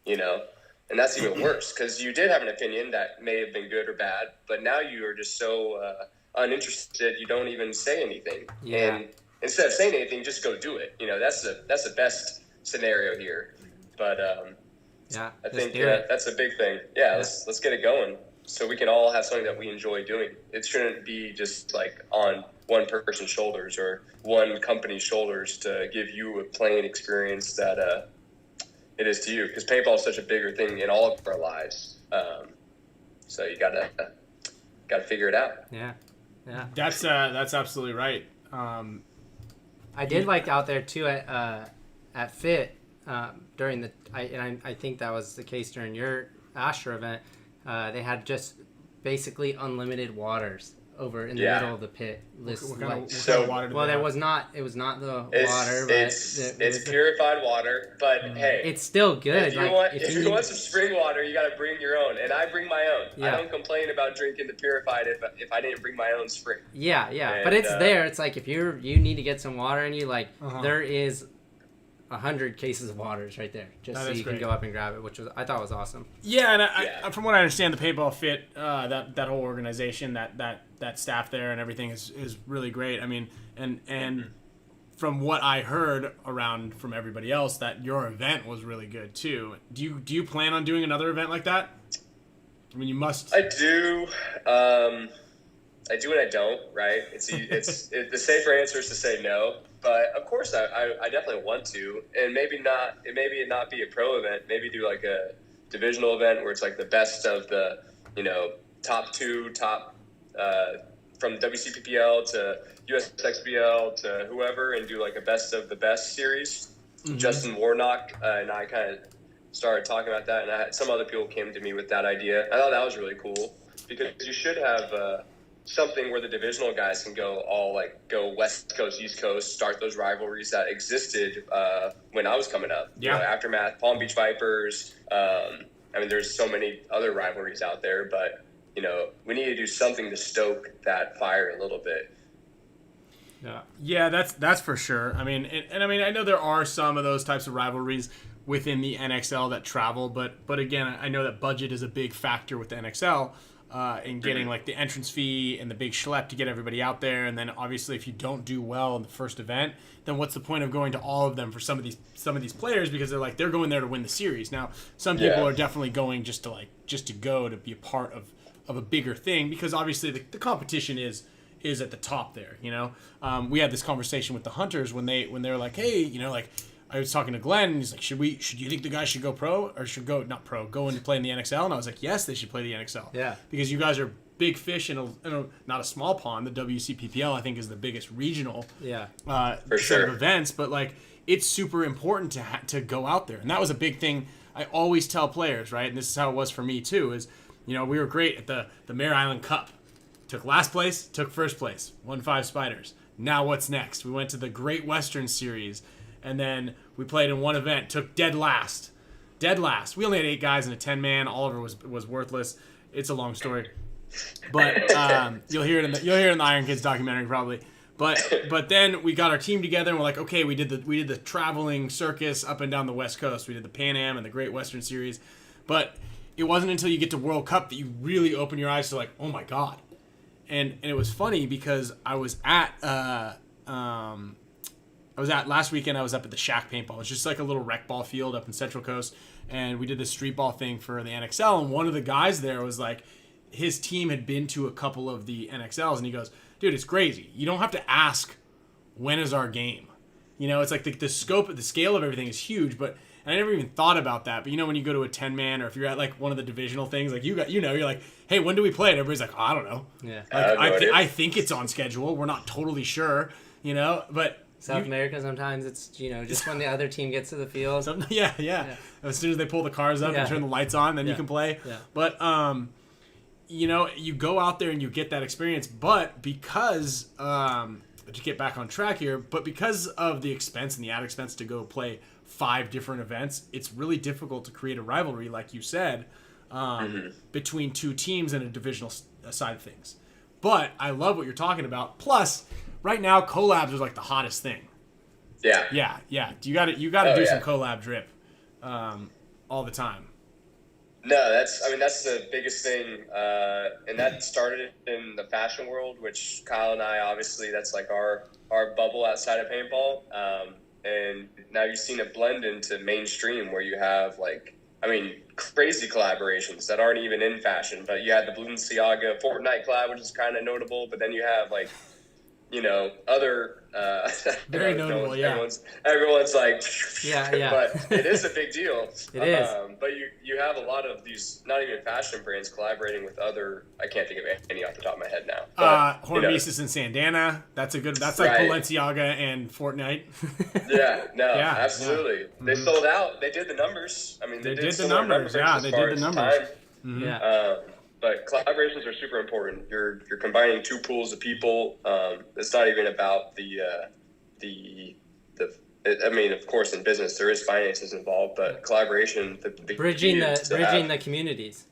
you know? And that's even worse because you did have an opinion that may have been good or bad, but now you are just so uninterested, you don't even say anything. Yeah. And instead of saying anything, just go do it. You know, that's the best scenario here. But yeah, I think that's a big thing. Yeah, let's get it going so we can all have something that we enjoy doing. It shouldn't be just like on one person's shoulders or one company's shoulders to give you a playing experience that it is to you, because paintball is such a bigger thing in all of our lives. So you gotta figure it out. Yeah. That's absolutely right. I did like out there too at Fit during the I think that was the case during your Astra event. They had just basically unlimited waters over in the middle of the pit. What kind of water? Well, it was not the water, but it's purified water. But hey, it's still good. If you want some spring water, you got to bring your own, and I bring my own. Yeah. I don't complain about drinking the purified if I didn't bring my own spring. Yeah, And, but it's there. It's like if you need to get some water in you, like there is 100 cases of waters right there, just so you can go up and grab it, which I thought was awesome. Yeah, and I from what I understand, the Paintball Fit, that whole organization, that staff there and everything is really great. I mean, and from what I heard around from everybody else, that your event was really good too. Do you plan on doing another event like that? I mean, you must. I do. I do and I don't. Right? The safer answer is to say no. But of course, I definitely want to, and maybe it not be a pro event. Maybe do like a divisional event where it's like the best of the, you know, top from WCPPL to USXBL to whoever, and do like a best of the best series. Justin Warnock and I kind of started talking about that, and some other people came to me with that idea. I thought that was really cool because you should have something where the divisional guys can go West Coast, East Coast, start those rivalries that existed when I was coming up. Yeah. Aftermath, Palm Beach Vipers. There's so many other rivalries out there, but we need to do something to stoke that fire a little bit. Yeah, that's for sure. I mean, I know there are some of those types of rivalries within the NXL that travel, but again, I know that budget is a big factor with the NXL in getting like the entrance fee and the big schlep to get everybody out there. And then obviously, if you don't do well in the first event, then what's the point of going to all of them for some of these players, because they're going there to win the series. Now, some people are definitely going just to go to be a part of a bigger thing, because obviously the competition is at the top there. We had this conversation with the Hunters when they were like, hey, I was talking to Glenn, and he's like, should you think the guys should go pro, or should go not pro, go into play in the NXL? And I was like, yes, they should play the NXL. Yeah, because you guys are big fish in a not a small pond. The WCPPL, I think, is the biggest regional for sure set of events, but like it's super important to go out there, and that was a big thing. I always tell players, right, and this is how it was for me too. Is we were great at the Mare Island Cup. Took last place, took first place, won 5 spiders. Now what's next? We went to the Great Western Series, and then we played in one event, took dead last. We only had 8 guys in a 10-man. Oliver was worthless. It's a long story, but you'll hear it in the Iron Kids documentary probably. But then we got our team together, and we're like, okay, we did the traveling circus up and down the West Coast. We did the Pan Am and the Great Western Series, but it wasn't until you get to World Cup that you really open your eyes to like, oh my God. And it was funny because I was at last weekend. I was up at the Shack Paintball. It's just like a little rec ball field up in Central Coast, and we did this street ball thing for the NXL. And one of the guys there was like, his team had been to a couple of the NXLs, and he goes, "Dude, it's crazy. You don't have to ask when is our game. It's like the scope, the scale of everything is huge, but." And I never even thought about that. But when you go to a 10-man, or if you're at like one of the divisional things, like you're like, hey, when do we play? And everybody's like, oh, I don't know. Yeah. I think it's on schedule. We're not totally sure, but South America, sometimes it's, just when the other team gets to the field. Yeah. As soon as they pull the cars up and turn the lights on, then you can play. Yeah. But, you go out there and you get that experience. But because, to get back on track here, but because of the expense and the added expense to go play 5 different events, it's really difficult to create a rivalry, like you said, between 2 teams in a divisional side of things. But I love what you're talking about. Plus, right now, collabs are like the hottest thing. Yeah. You got to do some collab drip all the time. No, that's the biggest thing, and that started in the fashion world, which Kyle and I, obviously, that's like our bubble outside of paintball. And now you've seen it blend into mainstream, where you have crazy collaborations that aren't even in fashion. But you had the Balenciaga Fortnite collab, which is kind of notable. But then you have other very notable. Everyone's like, yeah. But it is a big deal. It is. But you have a lot of these, not even fashion brands, collaborating with other. I can't think of any off the top of my head now. Hormesis and Sandana. That's like Balenciaga and Fortnite. Absolutely. Yeah. They sold out. They did the numbers. They did the numbers. Yeah, they did the numbers. Mm-hmm. Yeah. But collaborations are super important. You're combining 2 pools of people. It's not even about of course, in business there is finances involved, but collaboration, the bridging the communities.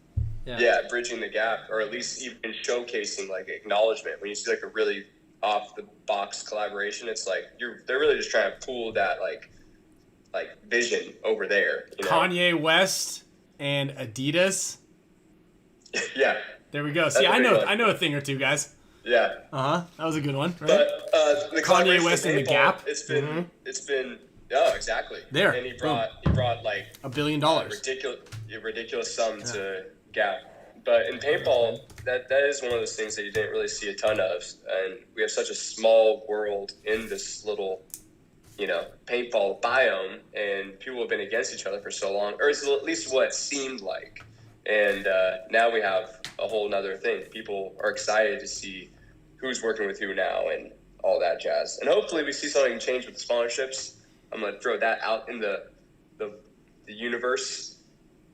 Yeah, bridging the gap, or at least even showcasing like acknowledgement. When you see like a really off the box collaboration, it's like they're really just trying to pool that like vision over there. Kanye West and Adidas. Yeah. There we go. See, I know a thing or two, guys. Yeah. That was a good one, right? But the Kanye West and the Gap. It's been exactly. There. And he brought like $1 billion. Ridiculous sum to Gap. But in paintball, that is one of those things that you didn't really see a ton of. And we have such a small world in this little, paintball biome, and people have been against each other for so long, or it's at least what it seemed like. And now we have a whole nother thing. People are excited to see who's working with who now and all that jazz. And hopefully we see something change with the sponsorships. I'm going to throw that out in the universe.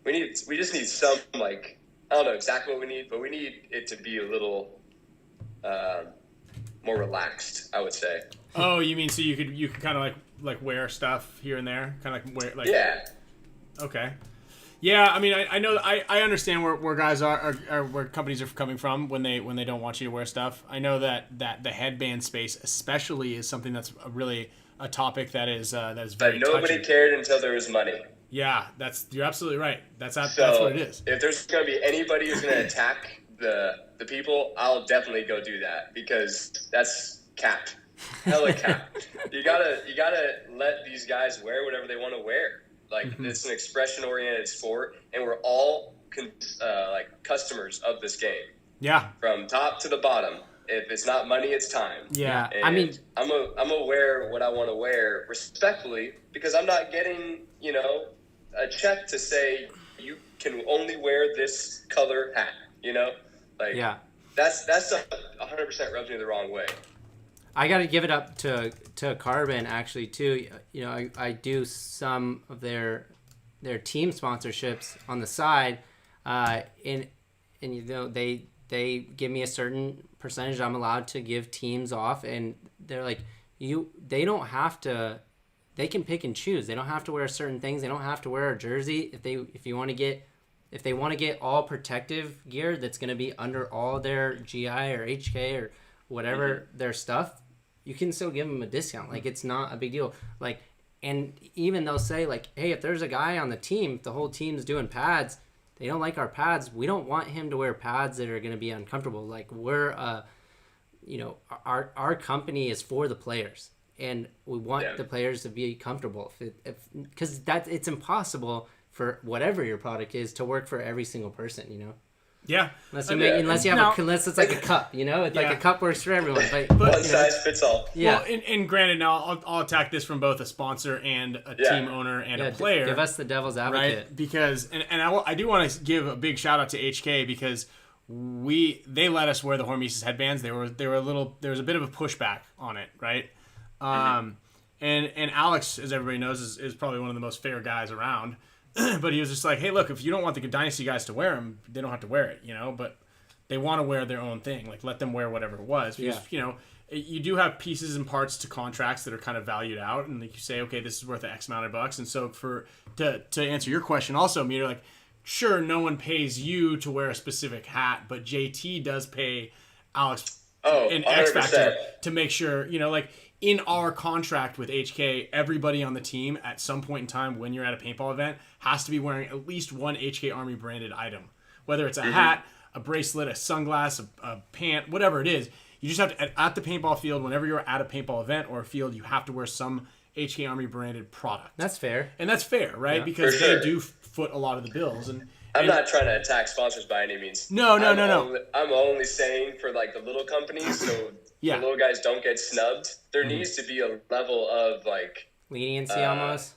we just need some, like, I don't know exactly what we need, but we need it to be a little more relaxed, I would say. Oh, you mean so you could kind of like wear stuff here and there, kind of like wear like. Yeah. Okay. Yeah, I mean, I know I understand where guys are where companies are coming from when they don't want you to wear stuff. I know that the headband space especially is something that's really a topic that is very But nobody touchy. cared until there was money. Yeah, you're absolutely right. That's what it is. If there's going to be anybody who's going to attack the people, I'll definitely go do that, because that's cap. Hella cap. You gotta let these guys wear whatever they want to wear. Like, it's an expression-oriented sport, and we're all like customers of this game, Yeah. from top to the bottom. If it's not money, it's time. Yeah. And I mean, I'm gonna wear what I want to wear respectfully, because I'm not getting, a check to say you can only wear this color hat. Like, yeah. that's 100% rubs me the wrong way. I got to give it up to Carbon actually too. I do some of their team sponsorships on the side, and they give me a certain percentage I'm allowed to give teams off, and they're like, they don't have to. They can pick and choose. They don't have to wear certain things. They don't have to wear a jersey if they want to get all protective gear that's going to be under all their GI or HK or whatever their stuff. You can still give them a discount. Like, it's not a big deal. Like, and even they'll say, like, hey, if there's a guy on the team, if the whole team's doing pads, they don't like our pads, we don't want him to wear pads that are going to be uncomfortable. Like, we're our company is for the players, and we want the players to be comfortable. Because it's impossible for whatever your product is to work for every single person. Yeah. Unless it's like a cup, It's like a cup works for everyone. But One size fits all. Yeah. Well, and granted, now I'll attack this from both a sponsor and a team owner and a player. Give us the devil's advocate. Right? Because I do want to give a big shout out to HK, because they let us wear the Hormesis headbands. There was a bit of a pushback on it, right? And Alex, as everybody knows, is probably one of the most fair guys around. But he was just like, hey, look, if you don't want the Dynasty guys to wear them, they don't have to wear it, But they want to wear their own thing. Like, let them wear whatever it was. Because, you do have pieces and parts to contracts that are kind of valued out. And like you say, okay, this is worth X amount of bucks. And so to answer your question also, Meter, like, sure, no one pays you to wear a specific hat, but JT does pay Alex an X 100%. Factor to make sure, like, in our contract with HK, everybody on the team at some point in time when you're at a paintball event has to be wearing at least one HK Army branded item. Whether it's a hat, a bracelet, a sunglass, a pant, whatever it is. You just have to, at the paintball field, whenever you're at a paintball event or a field, you have to wear some HK Army branded product. That's fair. And that's fair, right? Yeah. Because For sure. they do foot a lot of the bills. And I'm not trying to attack sponsors by any means. No. I'm only saying for, like, the little companies, so Yeah. the little guys don't get snubbed. There needs to be a level of, like, Leniency almost.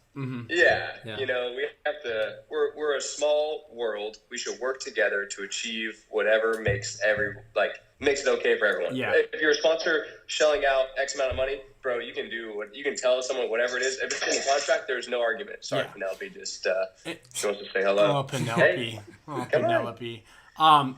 yeah. Yeah. We have to. We're a small world. We should work together to achieve whatever makes it okay for everyone. Yeah. If you're a sponsor shelling out X amount of money, bro, you can tell someone whatever it is. If it's in the contract, there's no argument. Sorry, Yeah. Penelope, just she wants to say hello. Oh, Penelope. Hey. Oh, Come on. Penelope.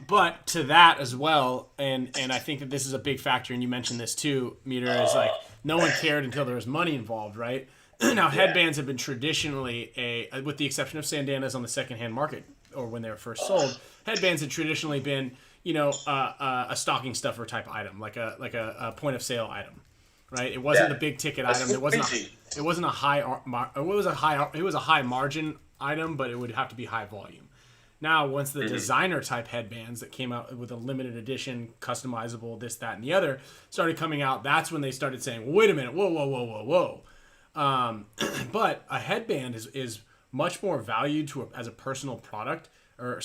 But to that as well, and I think that this is a big factor, and you mentioned this too, Meter, is like no one cared until there was money involved, right? Now, headbands have been traditionally with the exception of sandanas on the secondhand market or when they were first sold, headbands had traditionally been, a stocking stuffer type item, like a point of sale item, right? It wasn't the big ticket item. It wasn't a high margin item, but it would have to be high volume. Now, once the designer type headbands that came out with a limited edition, customizable, this, that, and the other started coming out, that's when they started saying, wait a minute, whoa. But a headband is much more valued as a personal product, a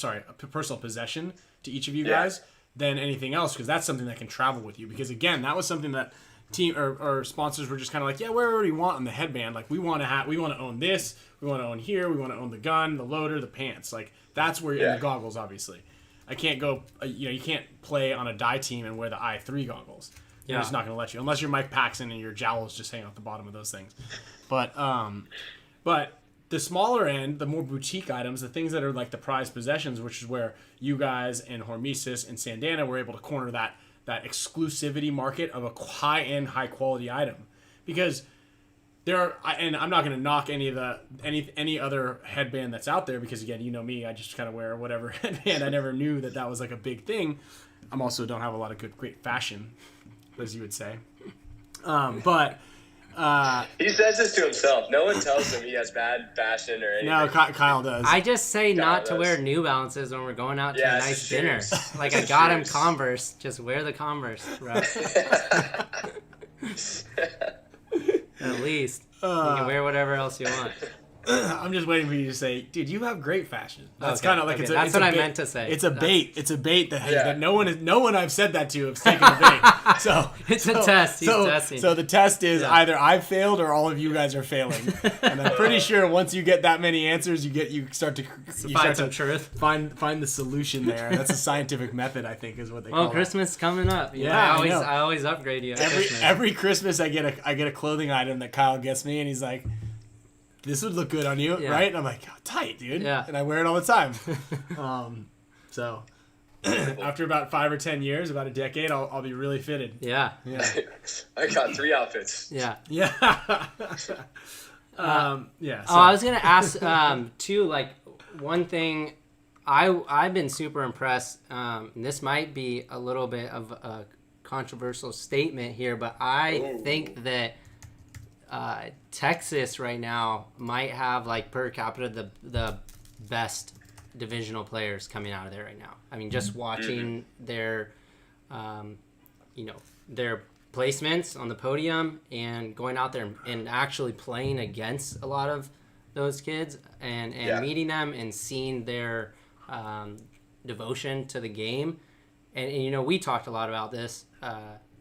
personal possession to each of you guys than anything else, because that's something that can travel with you. Because again, that was something that team or sponsors were just kind of like, yeah, wherever you want on the headband, like we want to own this, we want to own here, we want to own the gun, the loader, the pants, like that's where you're in the goggles. Obviously, I can't go. You can't play on a die team and wear the i3 goggles. They're just not going to let you, unless you're Mike Paxson and your jowls just hang out the bottom of those things. But the smaller end, the more boutique items, the things that are like the prized possessions, which is where you guys and Hormesis and Sandana were able to corner that exclusivity market of a high-end, high-quality item. Because there are, and I'm not going to knock any other headband that's out there, because again, you know me, I just kind of wear whatever headband. I never knew that was like a big thing. I'm also don't have a lot of great fashion, as you would say. But he says this to himself. No one tells him he has bad fashion or anything. no, Kyle does. I just say not to does. wear New Balances when we're going out to Yeah, a it's nice the dinner. shoes. Like It's I the got him shoes. Converse. Just wear the Converse, bro. At least. You can wear whatever else you want. I'm just waiting for you to say, dude, you have great fashion. That's Okay, kind of like okay, that's what I meant to say. It's a bait. It's a bait that Yeah. no one I've said that to has taken the bait. So It's a test. He's testing. So the test is Yeah. either I've failed or all of you guys are failing. And I'm pretty sure once you get that many answers, you start to Find some truth. find the solution there. That's a scientific method, I think, is what they call Oh, it. Christmas coming up. Yeah, I know. I always upgrade you at Christmas. Every Christmas I get a clothing item that Kyle gets me, and he's like, "This would look good on you, Yeah. right?" And I'm like, oh, "Tight, dude." Yeah. And I wear it all the time. So after about 5 or 10 years, about a decade, I'll be really fitted. Yeah. Yeah. I got 3 outfits. Yeah. Yeah. Yeah. So, Oh, I was gonna ask too. Like one thing, I've been super impressed. And this might be a little bit of a controversial statement here, but I think that Texas right now might have like per capita the best divisional players coming out of there right now. I mean, just watching their, their placements on the podium and going out there and actually playing against a lot of those kids and Yeah. meeting them and seeing their devotion to the game. And we talked a lot about this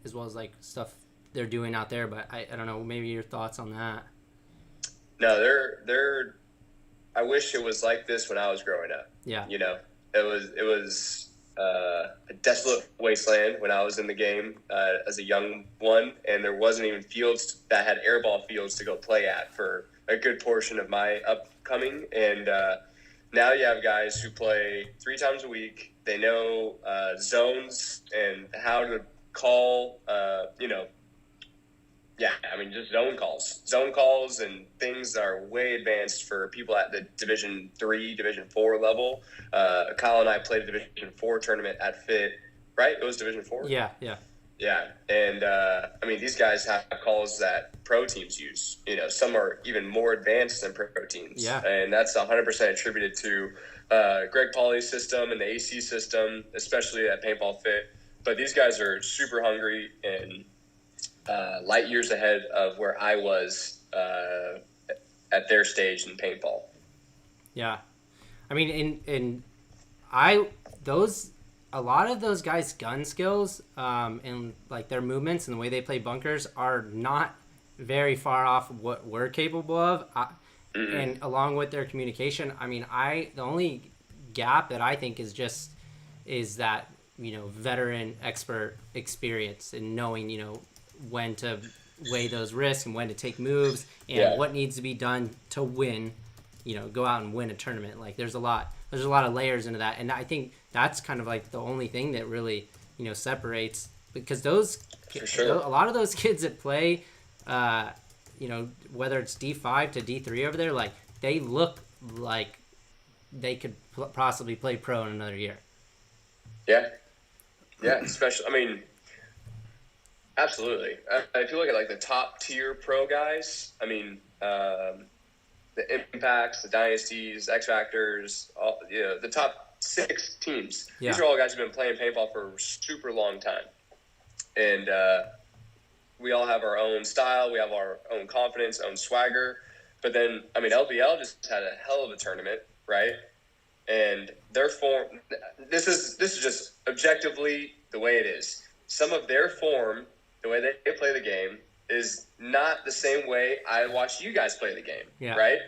as well as like stuff they're doing out there, but I don't know, maybe your thoughts on that. No, they're. I wish it was like this when I was growing up. Yeah. It was a desolate wasteland when I was in the game as a young one, and there wasn't even fields that had airball fields to go play at for a good portion of my upcoming. And now you have guys who play 3 times a week. They know zones and how to call. Just zone calls, and things are way advanced for people at the Division 3, Division 4 level. Kyle and I played a Division 4 tournament at Fit, right? It was Division 4? Yeah. Yeah. And, these guys have calls that pro teams use. Some are even more advanced than pro teams. Yeah. And that's 100% attributed to Greg Pauly's system and the AC system, especially at Paintball Fit. But these guys are super hungry and light years ahead of where I was at their stage in paintball. Yeah. I mean, a lot of those guys' gun skills and like their movements and the way they play bunkers are not very far off what we're capable of. And along with their communication, I mean, the only gap that I think is that, veteran expert experience and knowing, when to weigh those risks and when to take moves and what needs to be done to win, go out and win a tournament. Like there's a lot of layers into that. And I think that's kind of like the only thing that really, separates, because For sure. a lot of those kids that play, whether it's D5 to D3 over there, like they look like they could possibly play pro in another year. Yeah, especially, absolutely. If you look at like the top tier pro guys, the Impacts, the Dynasties, X Factors, the top 6 teams. Yeah. These are all guys who've been playing paintball for a super long time. And we all have our own style. We have our own confidence, own swagger. But then, LBL just had a hell of a tournament, right? And their form, this is just objectively the way it is. Some of their form, the way they play the game, is not the same way I watch you guys play the game, right?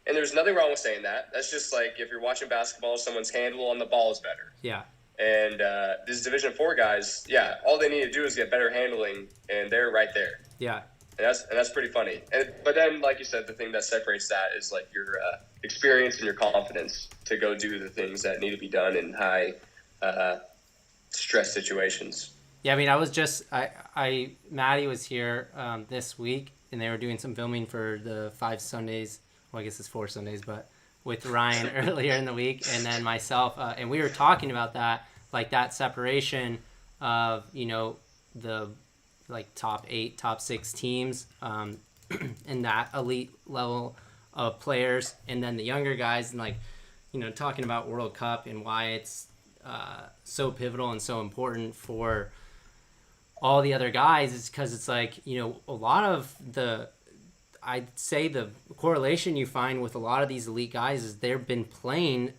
And there's nothing wrong with saying that. That's just like if you're watching basketball, someone's handle on the ball is better. Yeah. And these Division 4 guys, all they need to do is get better handling, and they're right there. Yeah. that's pretty funny. But then, like you said, the thing that separates that is like your experience and your confidence to go do the things that need to be done in high stress situations. Yeah, I mean, Maddie was here this week, and they were doing some filming for the 5 Sundays. Well, I guess it's 4 Sundays, but with Ryan earlier in the week, and then myself, and we were talking about that, like that separation of, you know, the like top 8, top 6 teams, and that elite level of players, and then the younger guys, and like, you know, talking about World Cup and why it's so pivotal and so important for all the other guys is because it's like, you know, a lot of I'd say the correlation you find with a lot of these elite guys is they've been playing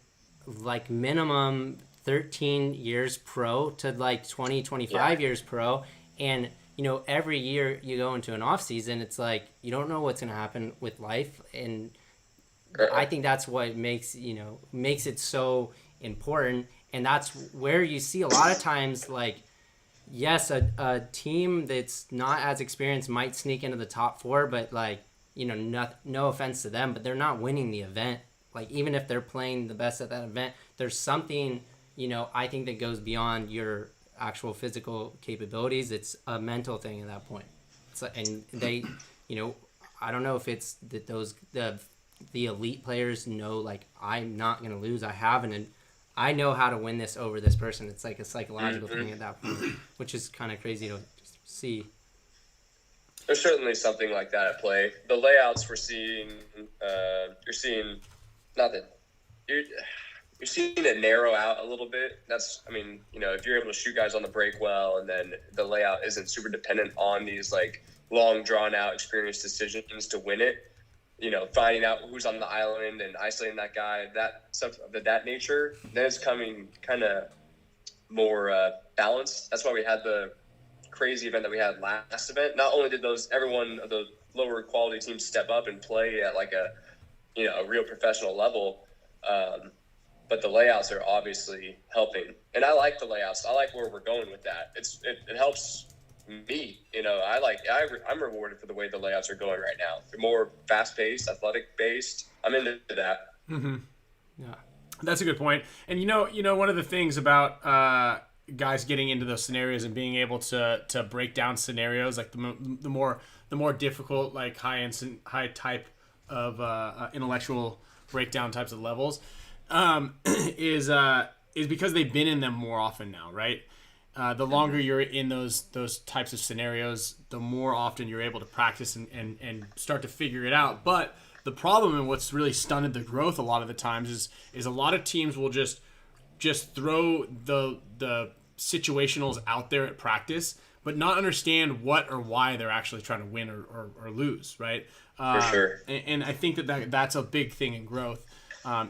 like minimum 13 years pro to like 20, 25 years pro. And, you know, every year you go into an off season, it's like, you don't know what's going to happen with life. And I think that's what makes it so important. And that's where you see a lot of times, like, yes, a team that's not as experienced might sneak into the top 4, but like, you know, no offense to them, but they're not winning the event. Like, even if they're playing the best at that event, there's something, you know, I think that goes beyond your actual physical capabilities. It's a mental thing at that point. So, and they, you know, I don't know if it's that the elite players know, like, I'm not going to lose. I know how to win this over this person. It's like a psychological thing at that point, which is kind of crazy to see. There's certainly something like that at play. The layouts we're seeing, you're seeing it narrow out a little bit. That's, I mean, you know, if you're able to shoot guys on the break well, and then the layout isn't super dependent on these like long drawn out experienced decisions to win it, you know, finding out who's on the island and isolating that guy, that stuff of that nature, then it's coming kind of more balanced. That's why we had the crazy event that we had last event. Not only did every one of the lower quality teams step up and play at like a real professional level, but the layouts are obviously helping. And I like the layouts. I like where we're going with that. It helps me, you know. I'm rewarded for the way the layouts are going right now. They're more fast-paced, athletic-based. I'm into that. Mm-hmm. Yeah, that's a good point. And you know, one of the things about guys getting into those scenarios and being able to break down scenarios, like the more difficult, like high type of intellectual breakdown types of levels, is because they've been in them more often now, right? The longer you're in those types of scenarios, the more often you're able to practice and start to figure it out. But the problem, and what's really stunted the growth a lot of the times, is a lot of teams will just throw the situationals out there at practice, but not understand what or why they're actually trying to win or lose, right? For sure. And I think that's a big thing in growth.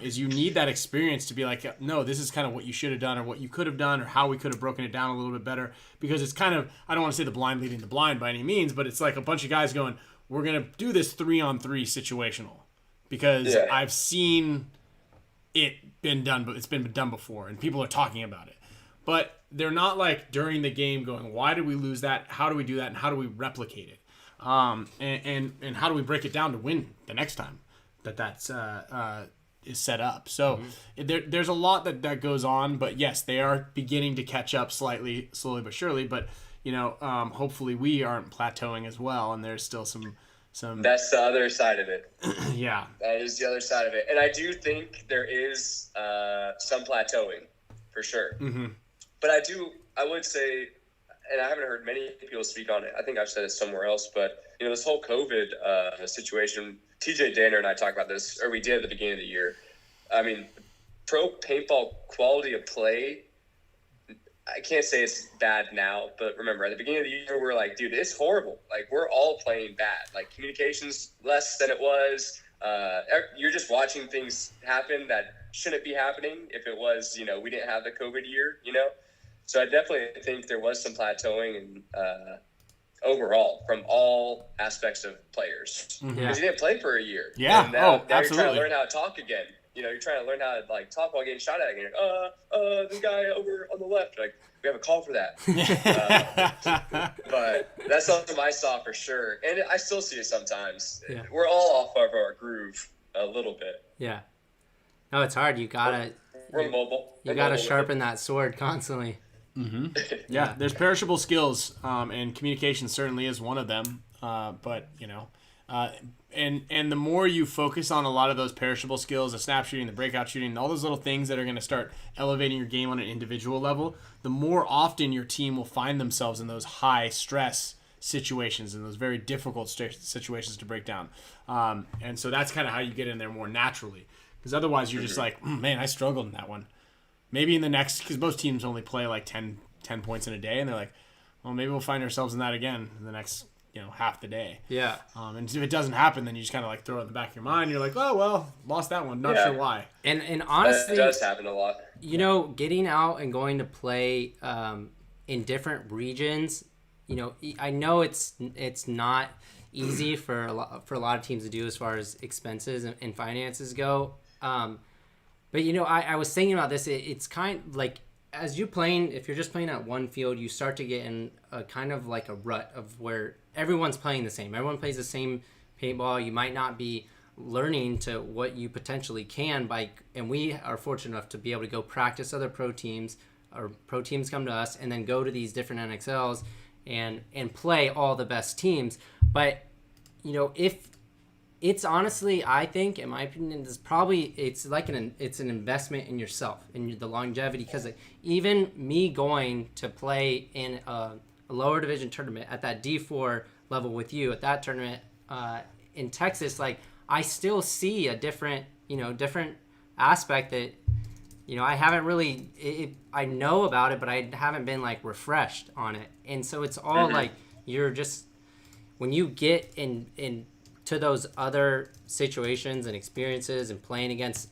Is you need that experience to be like, no, this is kind of what you should have done or what you could have done or how we could have broken it down a little bit better. Because it's kind of, I don't want to say the blind leading the blind by any means, but it's like a bunch of guys going, we're going to do this 3-on-3 situational because I've seen it been done, but it's been done before and people are talking about it. But they're not like during the game going, why did we lose that? How do we do that? And how do we replicate it? And how do we break it down to win the next time that's is set up? So there's a lot that goes on, but yes, they are beginning to catch up slowly but surely. But you know, hopefully we aren't plateauing as well, and there's still some. That's the other side of it. Yeah, that is the other side of it, and I do think there is some plateauing for sure. Mm-hmm. But I would say, and I haven't heard many people speak on it. I think I've said it somewhere else, but you know, this whole COVID situation. TJ Danner and I talked about this, or we did at the beginning of the year. I mean, pro paintball quality of play, I can't say it's bad now, but remember, at the beginning of the year, we were like, dude, it's horrible. Like, we're all playing bad. Like, communication's less than it was. You're just watching things happen that shouldn't be happening if it was, you know, we didn't have the COVID year, you know? So I definitely think there was some plateauing and overall from all aspects of players because you didn't play for a year. Yeah. And now absolutely. you're trying to learn how to talk again. you're trying to learn how to like talk while getting shot at. And you're like, this guy over on the left. You're like, we have a call for that. But that's something I saw for sure, and I still see it sometimes. Yeah. We're all off of our groove a little bit. Yeah. No, it's hard. You gotta We're mobile. you We're gotta mobile with sharpen that sword constantly. Yeah, there's perishable skills, and communication certainly is one of them. But and the more you focus on a lot of those perishable skills, the snap shooting, the breakout shooting, all those little things that are going to start elevating your game on an individual level, the more often your team will find themselves in those high stress situations and those very difficult situations to break down. And so that's kind of how you get in there more naturally, because otherwise you're just like, man, I struggled in that one. Maybe in the next, because most teams only play like 10 points in a day, and they're like, well, maybe we'll find ourselves in that again in the next, half the day. Yeah. And if it doesn't happen, then you just kind of like throw it in the back of your mind. You're like, oh, well, lost that one. Not sure why. And honestly, that does happen a lot. Getting out and going to play in different regions, I know it's not easy for a lot of teams to do as far as expenses and finances go. But I was thinking about this. It's kind of like, as if you're just playing at one field, you start to get in a kind of like a rut of where everyone's playing the same. Everyone plays the same paintball. You might not be learning to what you potentially can and we are fortunate enough to be able to go practice other pro teams, or pro teams come to us, and then go to these different NXLs and play all the best teams. But if it's honestly, I think, in my opinion, it's an investment in yourself and the longevity, because even me going to play in a lower division tournament at that D4 level with you at that tournament in Texas, like, I still see a different aspect that I haven't really I know about it, but I haven't been like refreshed on it. And so it's all like, you're just, when you get in to those other situations and experiences and playing against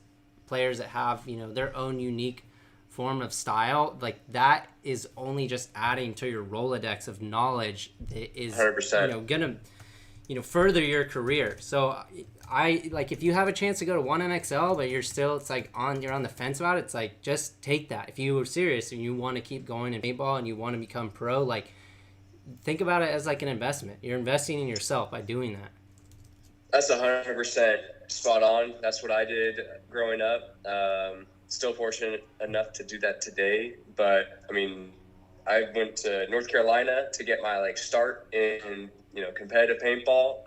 players that have their own unique form of style, like, that is only just adding to your Rolodex of knowledge that is 100%. Gonna further your career. So I like, if you have a chance to go to one NXL but you're still, it's like you're on the fence about it, it's like, just take that. If you are serious and you want to keep going in paintball and you want to become pro, like, think about it as like an investment. You're investing in yourself by doing that. That's 100% spot on. That's what I did growing up. Still fortunate enough to do that today. But I mean, I went to North Carolina to get my start in competitive paintball,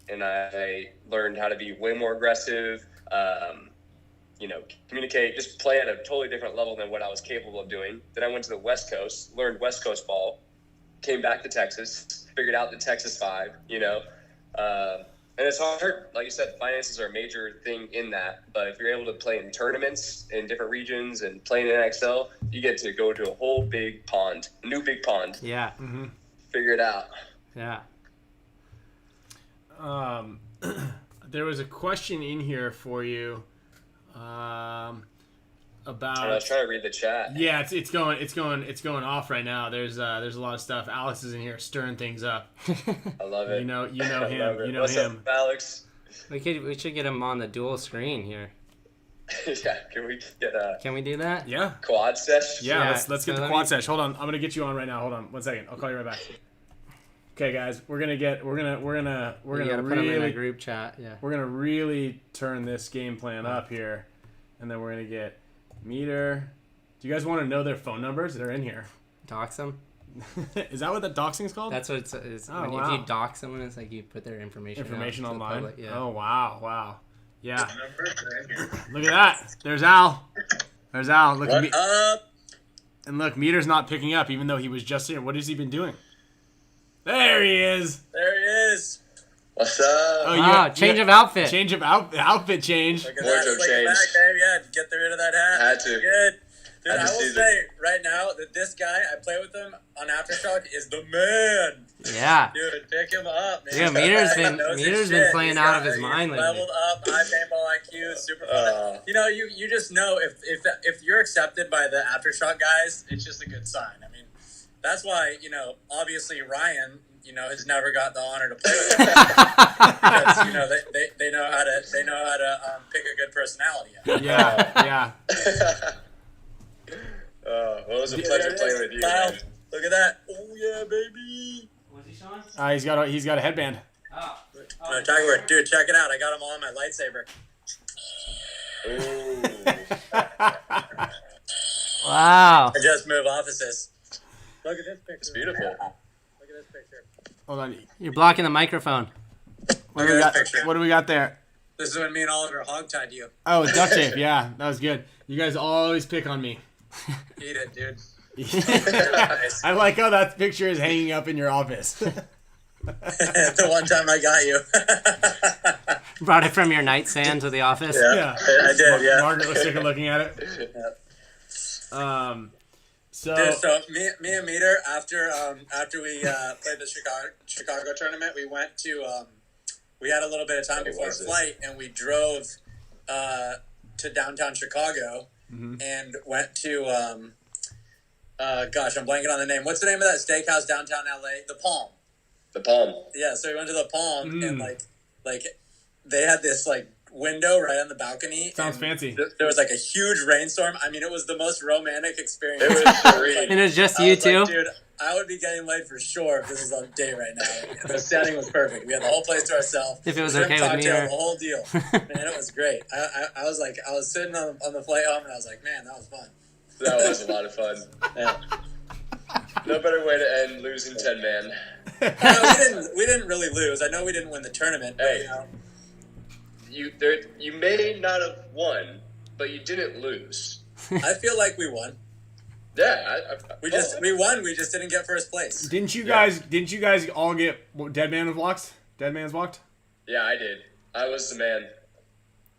and I learned how to be way more aggressive. Communicate, just play at a totally different level than what I was capable of doing. Then I went to the West Coast, learned West Coast ball, came back to Texas, figured out the Texas 5. And it's hard. Like you said, finances are a major thing in that. But if you're able to play in tournaments in different regions and play in NXL, you get to go to a whole big pond, new big pond. Yeah. Mm-hmm. Figure it out. Yeah. There was a question in here for you about. I was trying to read the chat. Yeah, it's going off right now. There's a lot of stuff. Alex is in here stirring things up. I love it. You know I him. love it. You know What's him. up, Alex? We should get him on the dual screen here. Yeah, can we get a Can we do that? Yeah. quad session? Yeah, Yeah, let's get so the let quad me- sesh. Hold on, I'm gonna get you on right now. Hold on, 1 second. I'll call you right back. Okay, guys, we're gonna You gotta put him in a really group chat. Yeah. we're gonna really turn this game plan up here, and then we're gonna get Meter. Do you guys want to know their phone numbers? They're in here. Dox them. Is that what that doxing is called? That's what it's. Oh, If wow. you dox someone, it's like you put their information out to the online. public, yeah. Oh wow. Yeah. Look at that. There's Al. Look at me. up? And look, Meter's not picking up, even though he was just here. What has he been doing? There he is. There he is. What's up? Oh, Ah, change of outfit. Change of outfit change. Look at Wardrobe that, change. back, babe. Yeah, get rid of that hat. Had to. Good. Dude, Had to I will see say right now that this guy, I play with him on Aftershock, is the man. Yeah. Dude, pick him up, man. Yeah, Meter's He been- knows his Meter's been shit. playing He's out of his mind he's lately. leveled up, high paintball IQ, super fun. You just know if you're accepted by the Aftershock guys, it's just a good sign. I mean, that's why, obviously Ryan has never got the honor to play with them. Because, they know how to pick a good personality. Yeah. Well, it was a pleasure playing with you. Kyle, Man. look at that. Oh yeah, baby. What's he showing? He's got a headband. Oh. Tiger, dude, check it out. I got them all on my lightsaber. Ooh. Wow. I just moved offices. Look at this picture. It's beautiful. Look at this picture. Hold on. You're blocking the microphone. What do we got? What do we got there? This is when me and Oliver hogtied you. Oh, duct tape. Yeah, that was good. You guys always pick on me. Eat it, dude. I like how that picture is hanging up in your office. The one time I got you. Brought it from your nightstand to the office. Yeah. I did, yeah. Margaret was sick of looking at it. So Dude, so me and Meter, after we played the Chicago tournament, we went to we had a little bit of time before our flight, and we drove to downtown Chicago and went to gosh, I'm blanking on the name. What's the name of that steakhouse downtown LA? The Palm. The Palm. Yeah, so we went to the Palm and like they had this like window right on the balcony. sounds fancy. There was like a huge rainstorm. I mean, it was the most romantic experience. It was serene. And it's just I you was two? like, dude, I would be getting laid for sure if this was on date right now. The setting was perfect. We had the whole place to ourselves. If it was Shrimp okay with me, cocktail, or... the whole deal. Man, it was great. I was like, I was sitting on the flight home, and I was like, man, that was fun. That was a lot of fun. Yeah. No better way to end losing 10 man. We didn't really lose. I know we didn't win the tournament. But, Hey. You may not have won, but you didn't lose. I feel like we won. Yeah, We won. We just didn't get first place. Didn't you guys all get Dead Man's walked? Yeah, I did. I was the man.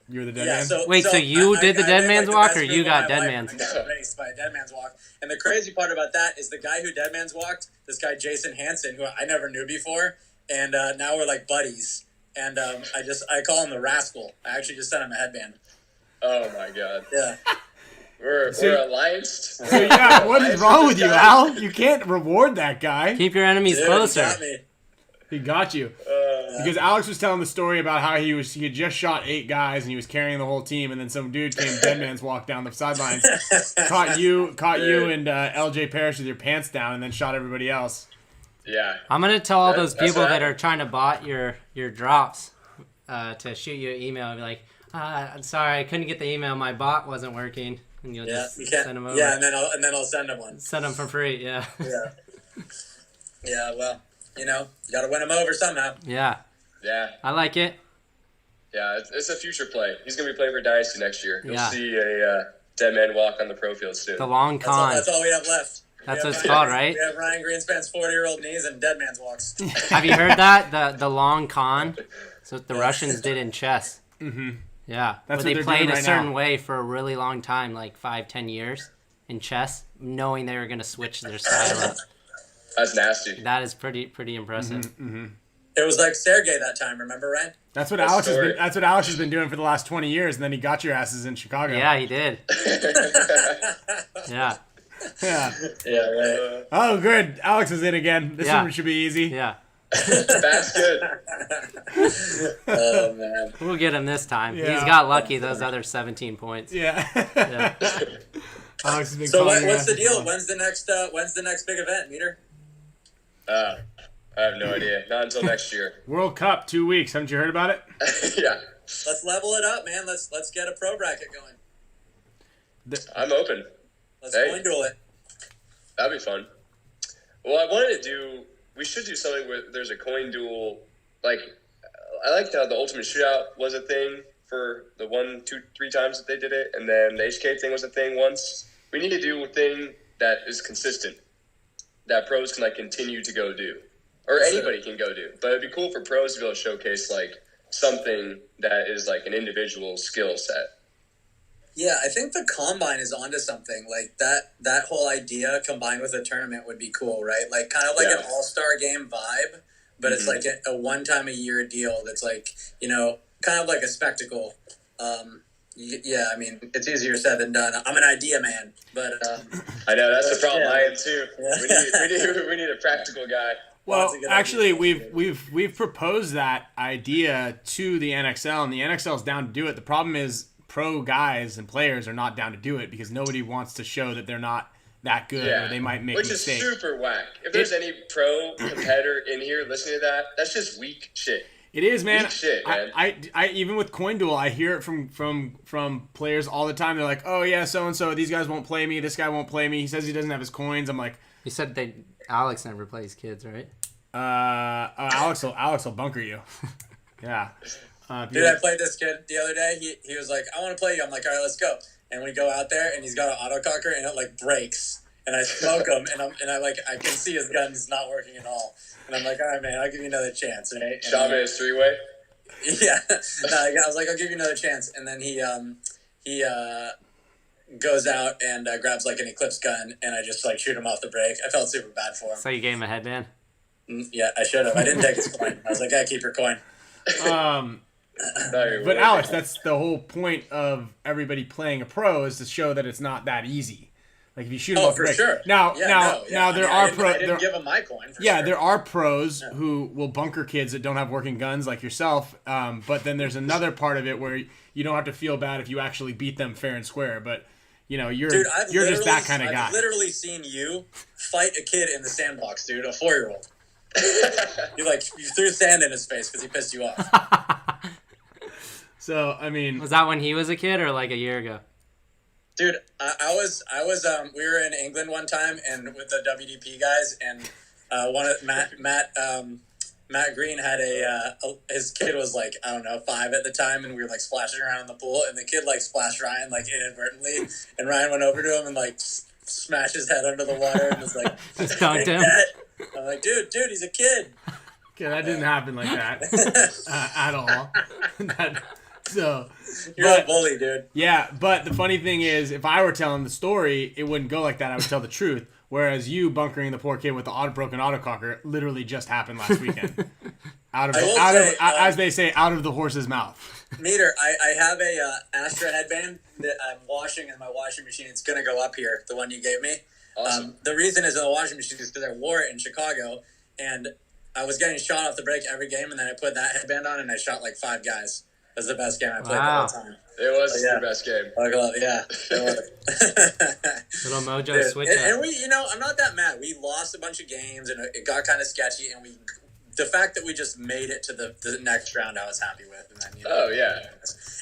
You were the dead Yeah, man? Wait, so you did the dead made, man's the walk, best or move you of got my dead life. man's? I got raced by a dead man's walk. And the crazy part about that is the guy who dead man's walked, this guy Jason Hansen, who I never knew before, and now we're like buddies. And I call him the Rascal. I actually just sent him a headband. Oh my god. Yeah. We're allianced. So yeah, what is wrong with you, Al? You can't reward that guy. Keep your enemies Dude, closer. He got me. He got you. Because Alex was telling the story about how he had just shot 8 guys and he was carrying the whole team, and then some dude came dead man's walk down the sidelines, caught you and LJ Parrish with your pants down, and then shot everybody else. Yeah. I'm gonna tell all those That's people what that are happened. trying to bot your drops to shoot you an email and be like, I'm sorry, I couldn't get the email. My bot wasn't working, and you'll Yeah, just you can't. send them over. Yeah, and then I'll send him one. Send them for free. Yeah. Yeah. Yeah. Well, you gotta win him over somehow. Yeah. Yeah. I like it. Yeah, it's a future play. He's going to be playing for Dynasty next year. You'll Yeah. see a dead man walk on the pro field soon. The long con. That's all we have left. That's We what have it's called, right? We have Ryan Greenspan's 40-year-old knees and dead man's walks. Have you heard that? The long con? That's what the Russians did in chess. Mm-hmm. Yeah. That's Where what they they're played doing a right certain now. way for a really long time, like 5-10 years in chess, knowing they were going to switch their style up. That's nasty. That is pretty impressive. Mm-hmm. It was like Sergey that time, remember, Ryan? That's what That's Alex has story. been. That's what Alex has been doing for the last 20 years, and then he got your asses in Chicago. Yeah, he did. Yeah. Yeah. Yeah, right. Oh, good. Alex is in again. This Yeah. one should be easy. Yeah. That's good. Oh, man. We'll get him this time. Yeah. He's got lucky those other 17 points. Yeah. Yeah. Alex has been So calling what's your the deal? asses. When's the next big event, Meter? I have no idea. Not until next year. World Cup, 2 weeks. Haven't you heard about it? Yeah. Let's level it up, man. Let's get a pro bracket going. I'm open. Let's Hey. coin duel it. That'd be fun. Well, I wanted to we should do something where there's a coin duel. Like, I liked how the Ultimate Shootout was a thing for the 1, 2, 3 times that they did it, and then the HK thing was a thing once. We need to do a thing that is consistent, that pros can, like, continue to go do. Or anybody can go do. But it'd be cool for pros to be able to showcase, like, something that is, like, an individual skill set. Yeah, I think the combine is onto something. Like that whole idea combined with a tournament would be cool, right? Like kind of like an all-star game vibe, but it's like a one-time-a-year deal that's like, kind of like a spectacle. Yeah, I mean, it's easier said than done. I'm an idea man, but I know, that's the problem I am too. Yeah. We need a practical guy. Well, of good actually, ideas. we've proposed that idea to the NXL, and the NXL is down to do it. The problem is pro guys and players are not down to do it because nobody wants to show that they're not that good or they might make which mistakes. is super whack. If there's any pro competitor in here listening to that, that's just weak shit. It is, man. Weak shit, man. I even with Coin Duel, I hear it from players all the time. They're like, "Oh yeah, so and so, these guys won't play me. This guy won't play me. He says he doesn't have his coins." I'm like, You said Alex never plays kids, right? Alex will bunker you. Yeah. Dude, I played this kid the other day. He was like, I want to play you. I'm like, all right, let's go. And we go out there, and he's got an autococker, and it like breaks. And I smoke him, and I can see his gun's not working at all. And I'm like, all right, man, I'll give you another chance, right? Shot me his 3-way. Yeah. No, I was like, I'll give you another chance. And then he goes out and grabs like an Eclipse gun, and I just like shoot him off the break. I felt super bad for him. So you gave him a headband? Yeah, I should have. I didn't take his coin. I was like, keep your coin. But Alex, that's the whole point of everybody playing a pro is to show that it's not that easy. Like if you shoot them off the for break. sure. Now there are I didn't give him my coin. there are pros who will bunker kids that don't have working guns like yourself. But then there's another part of it where you don't have to feel bad if you actually beat them fair and square. But you're just that kind of guy. I've literally seen you fight a kid in the sandbox, dude, a 4-year-old. you threw sand in his face because he pissed you off. So I mean, Was that when he was a kid or like a year ago? Dude, I was we were in England one time and with the WDP guys, and one of Matt Green had his kid was like, I don't know, 5 at the time, and we were like splashing around in the pool, and the kid like splashed Ryan like inadvertently, and Ryan went over to him and like smashed his head under the water and was like, Just dunked him. I'm like, dude, he's a kid. okay, that didn't happen like that at all. You're a bully, dude. Yeah, but the funny thing is, if I were telling the story, it wouldn't go like that. I would tell the truth. Whereas you bunkering the poor kid with the broken autococker literally just happened last weekend. As they say, out of the horse's mouth. Meter, I have a Astra headband that I'm washing in my washing machine. It's gonna go up here, the one you gave me. Awesome. The reason it's in the washing machine is because I wore it in Chicago, and I was getting shot off the break every game, and then I put that headband on, and I shot like 5 guys. It was the best game I played the whole time. It was the best game. Yeah. Little mojo Dude, switch and up. we, I'm not that mad. We lost a bunch of games, and it got kind of sketchy, and the fact that we just made it to the next round, I was happy with. And then, Oh, yeah.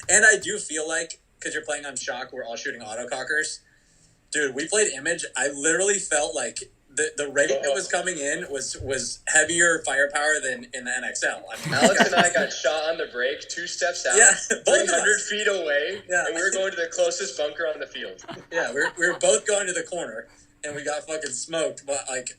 And I do feel like, because you're playing on Shock, we're all shooting autocockers. Dude, we played Image. I literally felt like the rate that was coming in was heavier firepower than in the NXL. I mean, Alex and I got shot on the break, 2 steps out, Yeah, both of 300 us. feet away, Yeah. and we were going to the closest bunker on the field. Yeah, we were both going to the corner, and we got fucking smoked, but like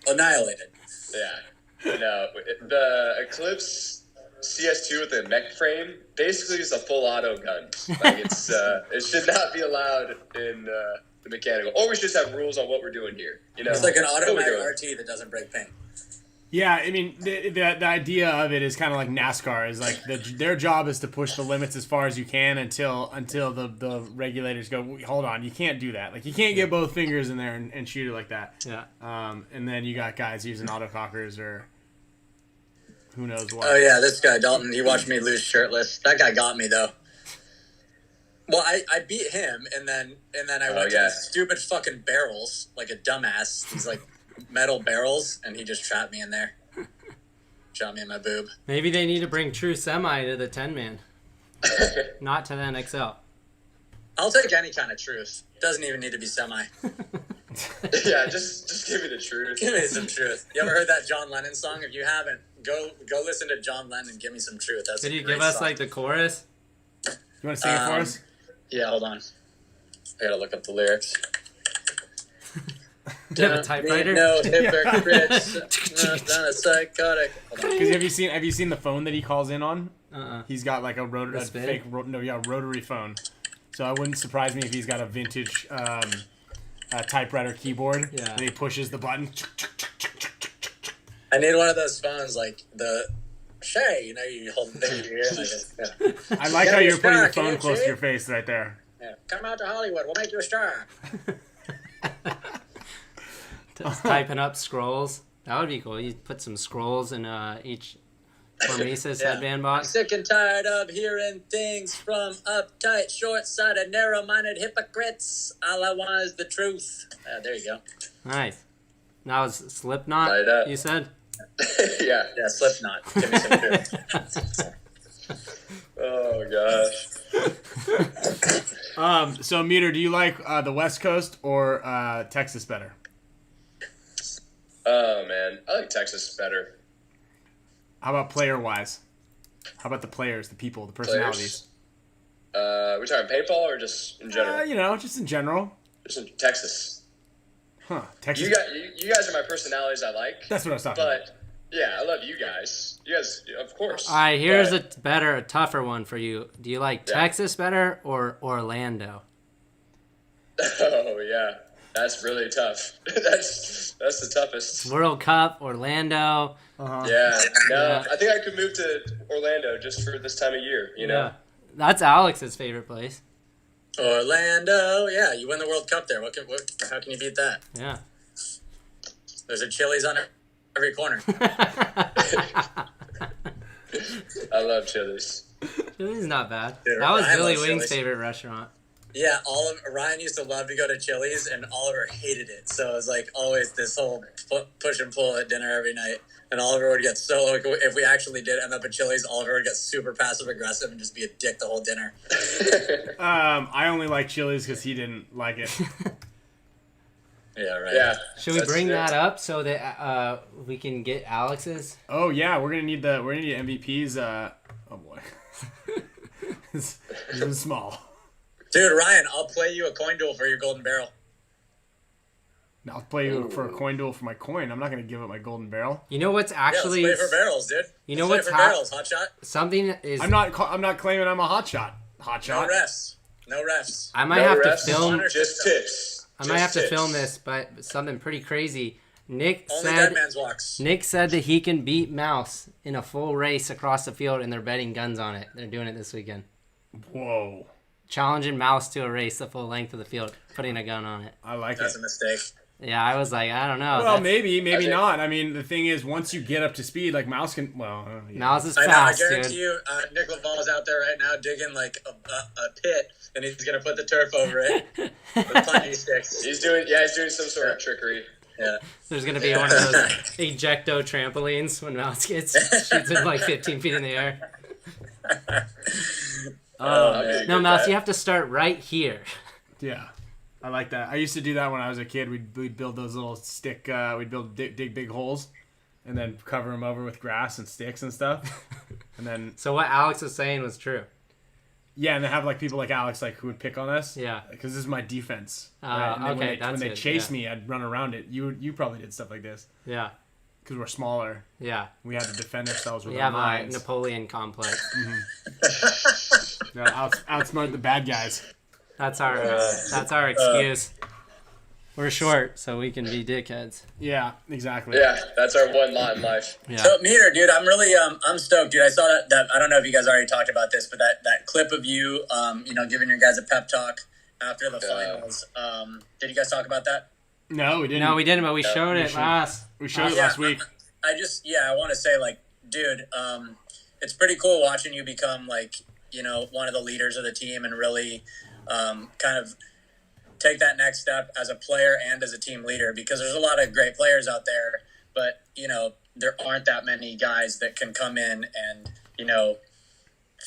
annihilated. Yeah. No, the Eclipse CS2 with the mech frame basically is a full auto gun. Like it should not be allowed in the mechanical. Or we should just have rules on what we're doing here. It's like an What we're automatic doing. RT that doesn't break paint. Yeah, I mean, the idea of it is kind of like NASCAR. Is like their job is to push the limits as far as you can until the regulators go, hold on, you can't do that. Like you can't get both fingers in there and shoot it like that. Yeah. And then you got guys using autocockers or who knows what. Oh yeah, this guy Dalton. He watched me lose shirtless. That guy got me though. Well, I beat him, and then I went to the stupid fucking barrels like a dumbass. These like metal barrels, and he just trapped me in there. Shot me in my boob. Maybe they need to bring True Semi to the 10-man. Not to the NXL. I'll take any kind of truth. Doesn't even need to be semi. Yeah, just give me the truth. Give me some truth. You ever heard that John Lennon song? If you haven't, go listen to John Lennon. Give me some truth. That's Could a you great give us song. like the chorus? You want to sing it for us? Yeah, hold on. I gotta look up the lyrics. Do you have a typewriter? No hypocrites. Not a psychotic. Hold on. Because have you seen the phone that he calls in on? He's got like a The spin? rotary phone. So it wouldn't surprise me if he's got a vintage typewriter keyboard. Yeah. And he pushes the button. I need one of those phones like the Shay. You hold the thing in your ear. I like Yeah, how you're you're putting the stuck, phone can't close to you? your face right there. Yeah. Come out to Hollywood. We'll make you a star. Just typing up scrolls. That would be cool. You put some scrolls in each Hormesis Yeah. headband I'm box. sick and tired of hearing things from uptight, short-sighted, narrow-minded hypocrites. All I want is the truth. There you go. Nice. That was Slipknot, Light up. you said? Yeah. Yeah, Slipknot. Give me some truth. Oh gosh. So Meter, do you like the West Coast or Texas better? Oh man, I like Texas better. How about player-wise? How about the players, the people, the personalities? We're talking paintball or just in general? Just in general. Just in Texas. Huh? Texas. You guys are my personalities I like. That's what I was talking about. But yeah, I love you guys. You guys, of course. All right, here's But- a tougher one for you. Do you like Yeah. Texas better or Orlando? Oh yeah, that's really tough. that's the toughest. World Cup, Orlando. Yeah, no, Yeah. I think I could move to Orlando just for this time of year. You know. Yeah. That's Alex's favorite place. Orlando. Yeah, you win the World Cup there. How can you beat that? Yeah. There's a Chili's on every corner. I love Chili's. Chili's not bad. Dude, That was Ryan Billy loves Wing's Chili's. favorite restaurant. Yeah, Ryan used to love to go to Chili's, and Oliver hated it. So it was like always this whole push and pull at dinner every night. And Oliver would get so, like, if we actually did end up at Chili's, Oliver would get super passive aggressive and just be a dick the whole dinner. I only like Chili's because he didn't like it. Yeah, right. Yeah. Should we bring that up so that we can get Alex's? Oh yeah, we're gonna need MVPs. Oh boy, this is small. Dude, Ryan, I'll play you a coin duel for your golden barrel. I'll play you for a coin duel for my coin. I'm not gonna give up my golden barrel. You know what's actually yeah, let's play for barrels, dude. You know Let's what's play for barrels, hot shot. something is I'm not claiming I'm a hot shot. Hot No shot. refs. No refs. I might No have to refs, film. Just tips. I might have to film this, but something pretty crazy. Only dead man's walks. Nick said that he can beat Mouse in a full race across the field, and they're betting guns on it. They're doing it this weekend. Whoa, Challenging Mouse to a race the full length of the field, putting a gun on it. I like That's it. a mistake. Yeah, I was like, I don't know. Well, That's- maybe think- not. I mean, the thing is, once you get up to speed, like Mouse can. Well, yeah. Mouse is I know. fast, I guarantee dude. you, Nick Laval's out there right now digging like a pit, and he's gonna put the turf over it with punji sticks. He's doing some sort of trickery. Yeah. There's gonna be one of those ejecto trampolines when Mouse shoots it like 15 feet in the air. That'd be a No, good Mouse, bet. you have to start right here. Yeah, I like that. I used to do that when I was a kid. We'd build those little stick. We'd dig big holes, and then cover them over with grass and sticks and stuff. And then So what Alex was saying was true. yeah, and then have like people like Alex like who would pick on us. Yeah. Because this is my defense. Ah, And then okay, that's when they good, chased yeah. me, I'd run around it. You probably did stuff like this Yeah. because we're smaller. Yeah. We had to defend ourselves with We our have a minds. Napoleon complex. Outsmart the bad guys. That's our excuse. We're short, so we can be dickheads. Yeah, exactly. Yeah, that's our one lot in life. Yeah. So Meter, dude, I'm really I'm stoked, dude. I saw that I don't know if you guys already talked about this, but that clip of you giving your guys a pep talk after the finals. Did you guys talk about that? No, we didn't. No, we didn't, but we showed it should. last. We showed it Yeah. last week. I want to say, like, dude, it's pretty cool watching you become, like, one of the leaders of the team and really kind of take that next step as a player and as a team leader, because there's a lot of great players out there, but, there aren't that many guys that can come in and,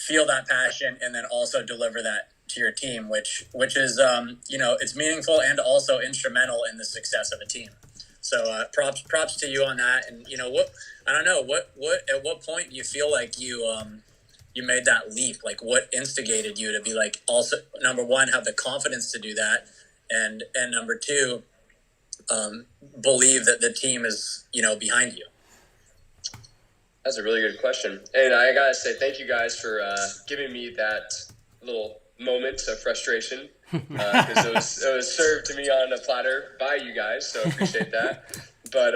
feel that passion and then also deliver that to your team, which is, it's meaningful and also instrumental in the success of a team. So props to you on that. And at what point do you feel like you made that leap? Like, what instigated you to be like, also, number one, have the confidence to do that, and number two, believe that the team is behind you. That's a really good question. And I gotta say thank you guys for giving me that little moment of frustration, because it was served to me on a platter by you guys, so I appreciate that. But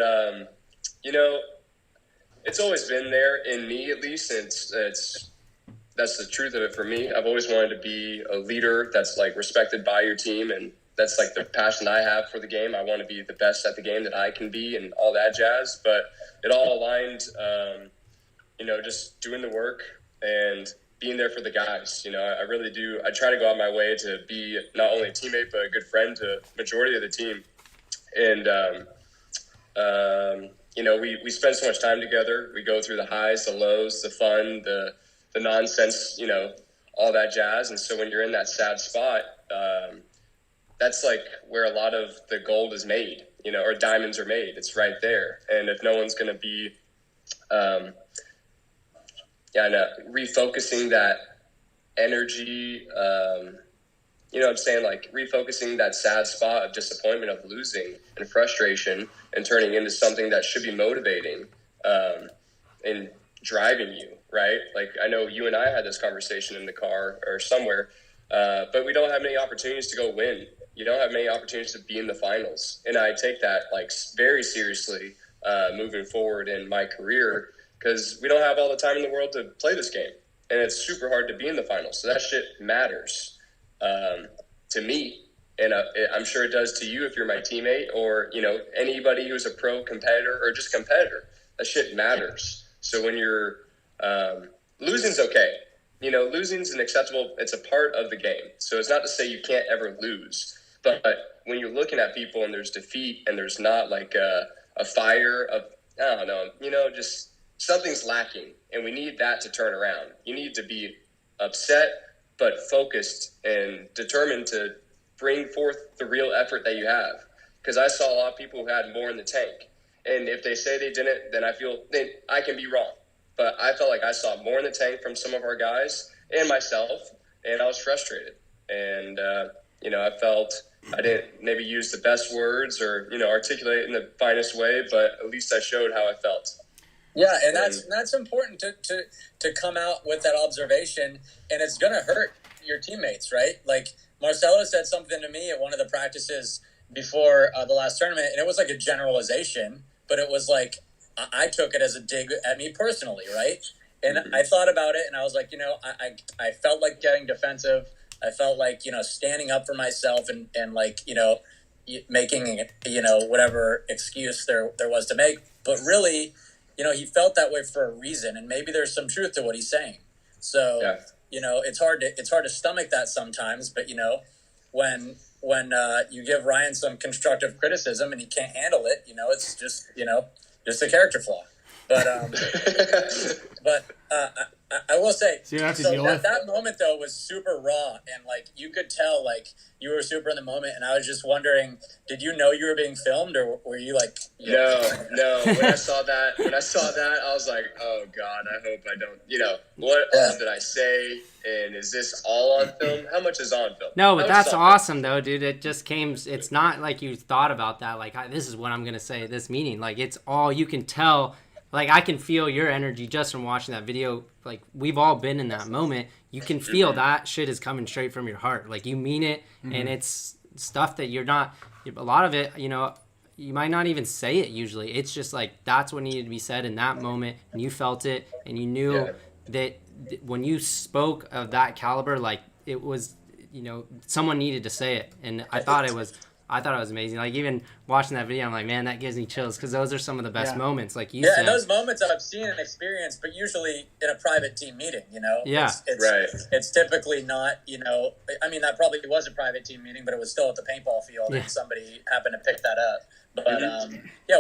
it's always been there in me, at least, and that's the truth of it for me. I've always wanted to be a leader that's like respected by your team, and that's like the passion I have for the game. I want to be the best at the game that I can be and all that jazz. But it all aligned, just doing the work and being there for the guys. I really do. I try to go out my way to be not only a teammate, but a good friend to majority of the team. And, we spend so much time together. We go through the highs, the lows, the fun, the nonsense, all that jazz. And so when you're in that sad spot, that's like where a lot of the gold is made, or diamonds are made. It's right there. And if no one's going to be, refocusing that energy, I'm saying, like refocusing that sad spot of disappointment, of losing and frustration, and turning into something that should be motivating and driving you, right? Like I know you and I had this conversation in the car or somewhere, but we don't have many opportunities to go win. You don't have many opportunities to be in the finals. And I take that like very seriously moving forward in my career, because we don't have all the time in the world to play this game. And it's super hard to be in the finals. So that shit matters to me. And I'm sure it does to you if you're my teammate or, anybody who's a pro competitor or just competitor. That shit matters. So when you're losing's okay. Losing's an acceptable, it's a part of the game. So it's not to say you can't ever lose. But when you're looking at people and there's defeat and there's not like a fire of, I don't know, just something's lacking. And we need that to turn around. You need to be upset, but focused and determined to bring forth the real effort that you have. Because I saw a lot of people who had more in the tank. And if they say they didn't, then I feel I can be wrong. But I felt like I saw more in the tank from some of our guys and myself, and I was frustrated. And, I felt I didn't maybe use the best words or, articulate in the finest way, but at least I showed how I felt. Yeah, and that's important to come out with that observation, and it's going to hurt your teammates, right? Like Marcelo said something to me at one of the practices before the last tournament, and it was like a generalization, but it was like I took it as a dig at me personally, right? And I thought about it, and I was like, I felt like getting defensive. I felt like, standing up for myself and like, making, whatever excuse there was to make. But really, he felt that way for a reason, and maybe there's some truth to what he's saying. So, yeah. It's hard to stomach that sometimes. But when you give Ryan some constructive criticism and he can't handle it, it's just a character flaw. But I will say, so that moment though was super raw, and like you could tell, like you were super in the moment. And I was just wondering, did you know you were being filmed, or were you like? No. When I saw that, I was like, oh God, I hope I don't. What did I say? And is this all on film? How much is on film? No, but that's awesome though, dude. It just came. It's not like you thought about that. Like this is what I'm gonna say at this meeting. Like it's all you can tell. Like, I can feel your energy just from watching that video. Like, we've all been in that moment. You can feel that shit is coming straight from your heart. Like, you mean it, and it's stuff that you're not... A lot of it, you might not even say it usually. It's just, like, that's what needed to be said in that moment, and you felt it, and you knew that when you spoke of that caliber, like, it was, someone needed to say it. And I thought it was amazing. Like, even watching that video, I'm like, man, that gives me chills, because those are some of the best moments, like you said. Yeah, and those moments I've seen and experienced, but usually in a private team meeting, Yeah. It's typically not, I mean, that probably was a private team meeting, but it was still at the paintball field, and somebody happened to pick that up. But,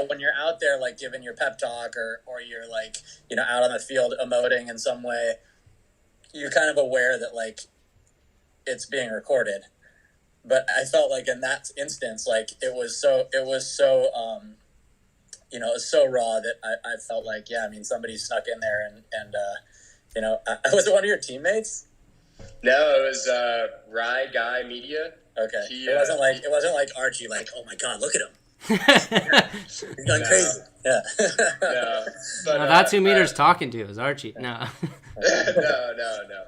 when you're out there, like, giving your pep talk, or you're, like, out on the field emoting in some way, you're kind of aware that, like, it's being recorded. But I felt like in that instance, like it was so raw that I felt like, somebody snuck in there and was it one of your teammates? No, it was Rye Guy Media. Okay, it wasn't like Archie, like, oh my God, look at him, he's going crazy. Yeah. No, but that's who Meter's talking to is Archie. No. no.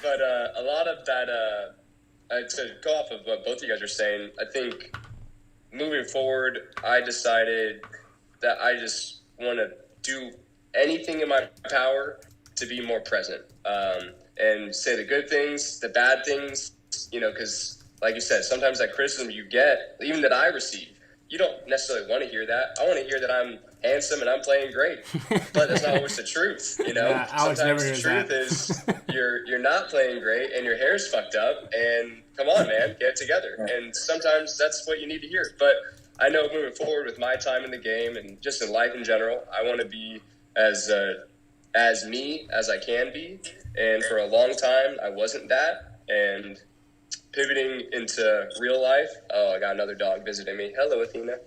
But a lot of that. To go off of what both of you guys are saying, I think moving forward, I decided that I just want to do anything in my power to be more present, and say the good things, the bad things, because like you said, sometimes that criticism you get, even that I receive, you don't necessarily want to hear that. I want to hear that I'm handsome and I'm playing great, but that's not always the truth. Yeah, Alex never sometimes the hears truth that. is you're not playing great and your hair's fucked up. And come on, man, get it together. And sometimes that's what you need to hear. But I know moving forward with my time in the game and just in life in general, I want to be as me as I can be. And for a long time, I wasn't that. And pivoting into real life, I got another dog visiting me. Hello, Athena.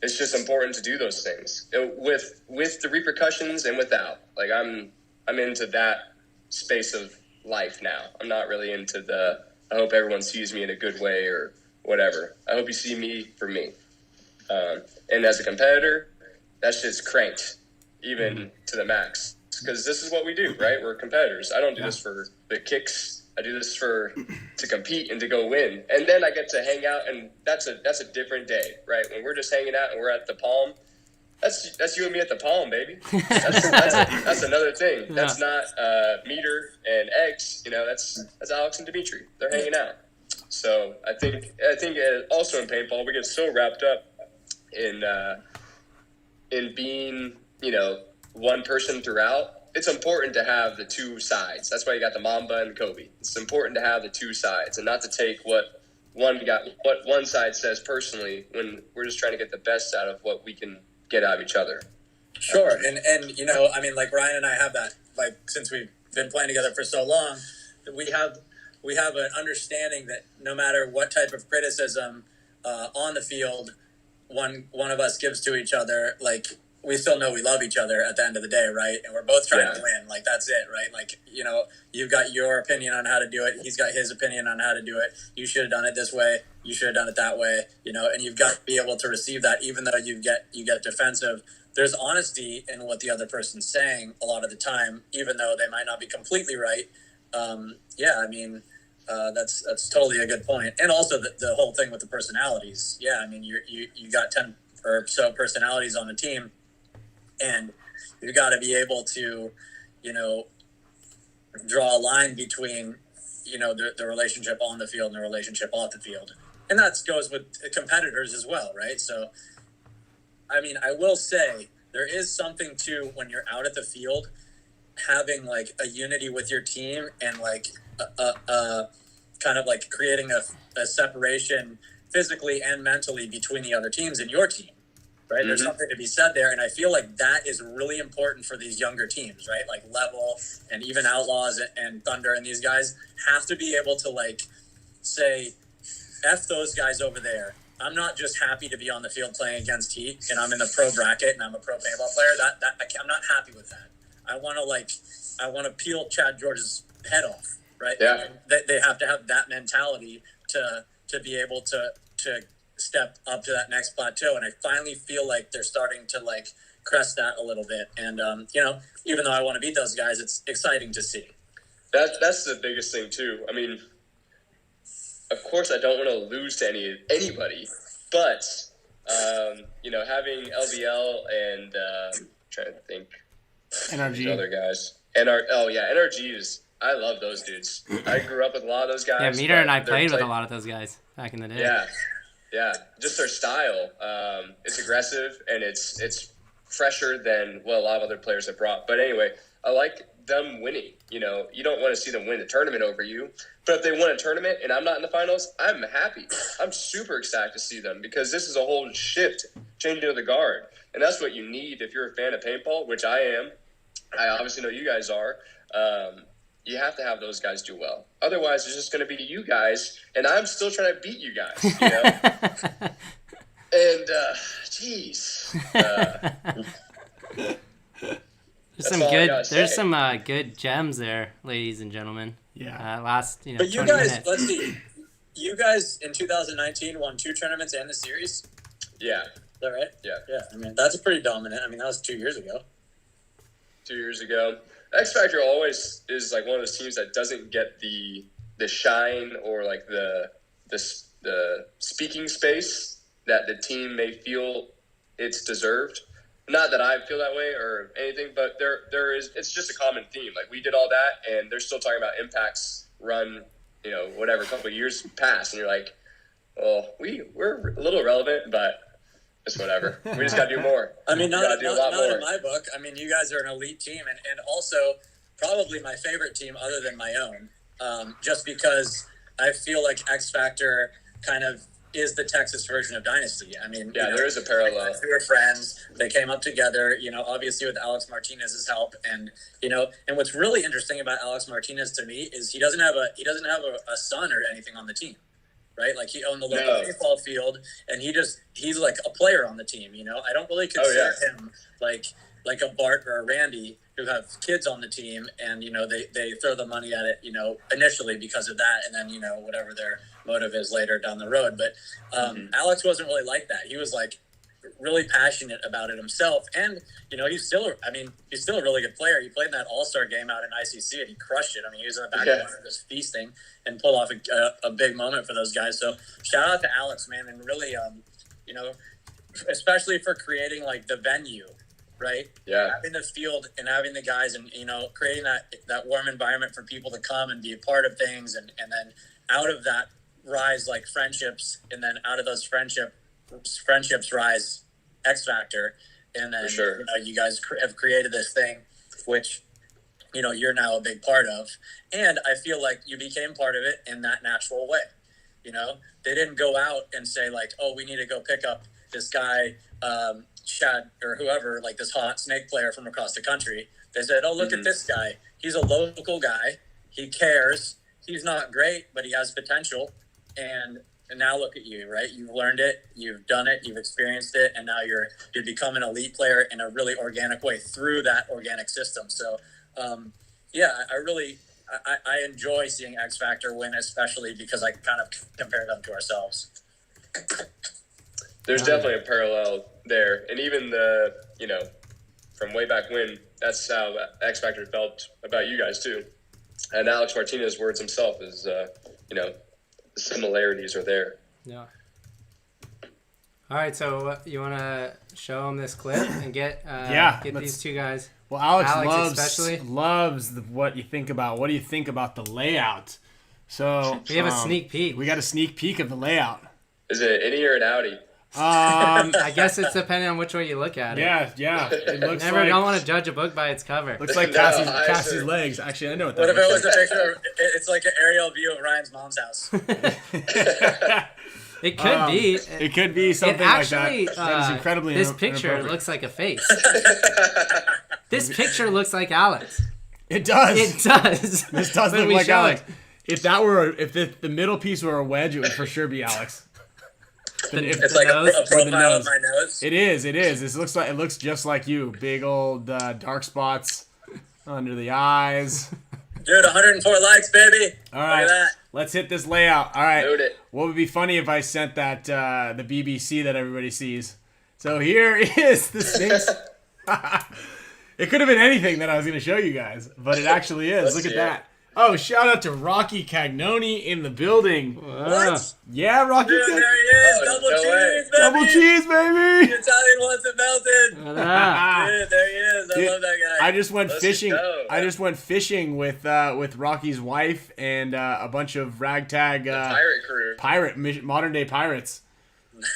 It's just important to do those things with the repercussions and without. Like I'm into that space of life now. I'm not really into I hope everyone sees me in a good way or whatever. I hope you see me for me. And as a competitor, that shit's cranked even to the max. Because this is what we do, right? We're competitors. I don't do this for the kicks. I do this to compete and to go win. And then I get to hang out, and that's a different day, right? When we're just hanging out and we're at the Palm, that's you and me at the Palm, baby. That's another thing. Yeah. That's not Meter and Eggs. That's Alex and Dimitri. They're hanging out. So I think also in paintball we get so wrapped up in being one person throughout. It's important to have the two sides. That's why you got the Mamba and the Kobe. It's important to have the two sides and not to take what one side says personally when we're just trying to get the best out of what we can get out of each other. Sure, and I mean, like Ryan and I have that, like, since we've been playing together for so long, we have an understanding that no matter what type of criticism on the field one of us gives to each other, like, we still know we love each other at the end of the day, right? And we're both trying to win. Like, that's it, right? Like, you've got your opinion on how to do it. He's got his opinion on how to do it. You should have done it this way. You should have done it that way, and you've got to be able to receive that, even though you get defensive. There's honesty in what the other person's saying a lot of the time, even though they might not be completely right. That's totally a good point. And also the whole thing with the personalities. Yeah, I mean, you got 10 or so personalities on the team, and you've got to be able to, draw a line between, the relationship on the field and the relationship off the field. And that goes with competitors as well, right? So, I mean, I will say there is something to when you're out at the field, having like a unity with your team and like a kind of like creating a separation physically and mentally between the other teams and your team. Right. Mm-hmm. There's something to be said there. And I feel like that is really important for these younger teams, right? Like Level and even Outlaws and Thunder and these guys have to be able to like say, F those guys over there. I'm not just happy to be on the field playing against Heat and I'm in the pro bracket and I'm a pro paintball player. I'm not happy with that. I want to peel Chad George's head off, right? Yeah. They have to have that mentality to be able to step up to that next plateau. And I finally feel like they're starting to like crest that a little bit. And, even though I want to beat those guys, it's exciting to see. That's the biggest thing too. I mean, of course I don't want to lose to anybody, but, having LVL and, trying to think NRG. other guys. NRG I love those dudes. I grew up with a lot of those guys. Yeah, Meter and I played with a lot of those guys back in the day. Yeah. Just their style. It's aggressive and it's fresher than what a lot of other players have brought. But anyway, I like them winning. You don't want to see them win the tournament over you. But if they win a tournament and I'm not in the finals, I'm happy. I'm super excited to see them because this is a whole shift, changing of the guard. And that's what you need if you're a fan of paintball, which I am. I obviously know you guys are. You have to have those guys do well. Otherwise, it's just going to be you guys, and I'm still trying to beat you guys, And, jeez. There's some good gems there, ladies and gentlemen. Yeah. But you guys, let's see. You guys in 2019 won 2 tournaments and the series? Yeah. Is that right? Yeah. Yeah. I mean, that's pretty dominant. I mean, that was 2 years ago. 2 years ago. X Factor always is like one of those teams that doesn't get the shine or like the speaking space that the team may feel it's deserved. Not that I feel that way or anything, but there is. It's just a common theme. Like we did all that, and they're still talking about Impact's run whatever, couple of years pass, and you're like, well, we're a little irrelevant, but it's whatever. We just got to do more. I mean, not do a lot more. in my book. I mean, you guys are an elite team, and also probably my favorite team other than my own, just because I feel like X Factor kind of is the Texas version of Dynasty. I mean, there is a parallel. We were friends. They came up together, obviously with Alex Martinez's help. And, and what's really interesting about Alex Martinez to me is he doesn't have a son or anything on the team, right? Like he owned the local baseball field, and he's like a player on the team. I don't really consider him like a Bart or a Randy who have kids on the team, and they throw the money at it initially because of that, and then whatever their motive is later down the road. But Alex wasn't really like that. He was like really passionate about it himself, and he's still a really good player. He played in that All-Star game out in ICC, and he crushed it. I mean, he was in the back of just feasting and pulled off a big moment for those guys. So shout out to Alex, man, and really especially for creating like the venue, right? Yeah. Having the field and having the guys, and creating that warm environment for people to come and be a part of things, and then out of that rise like friendships, and then out of those friendships rise X Factor, and then you guys have created this thing, which you're now a big part of, and I feel like you became part of it in that natural way. They didn't go out and say like, oh, we need to go pick up this guy, Chad or whoever, like this hot snake player from across the country. They said, oh, look at this guy. He's a local guy. He cares. He's not great, but he has potential. And now look at you, right? You've learned it. You've done it. You've experienced it. And now you're become an elite player in a really organic way through that organic system. So, I enjoy seeing X Factor win, especially because I kind of compare them to ourselves. There's definitely a parallel there. And even from way back when, that's how X Factor felt about you guys too. And Alex Martinez's words himself is, the similarities are there. Yeah. All right, so you want to show them this clip and get these two guys? Well, Alex loves what you think about. What do you think about the layout? So we have a sneak peek. We got a sneak peek of the layout. Is it an innie or an outie? I guess it's depending on which way you look at it. Yeah. It looks don't want to judge a book by its cover. Looks like Cassie's legs. Actually, I know what that looks like. What if it was like. a picture of, it's like an aerial view of Ryan's mom's house. It could be. It could be something like that. That is incredibly This picture looks like a face. This picture looks like Alex. It does. This does look like Alex. If the middle piece were a wedge, it would for sure be Alex. It's like a profile of my nose. It is. It looks just like you. Big old dark spots under the eyes. Dude, 104 likes, baby. All right, look at that. Let's hit this layout. All right. Load it. What would be funny if I sent that the BBC that everybody sees? So here is the Sphinx. It could have been anything that I was going to show you guys, but it actually is. Look at that. Oh, shout out to Rocky Cagnoni in the building. What? Yeah, Rocky. Dude, there he is. Double cheese, baby. Double cheese, baby. The Italian wants it melted. Dude, there he is. I love that guy. I just went fishing. I just went fishing with Rocky's wife and a bunch of ragtag pirate crew. Modern day pirates.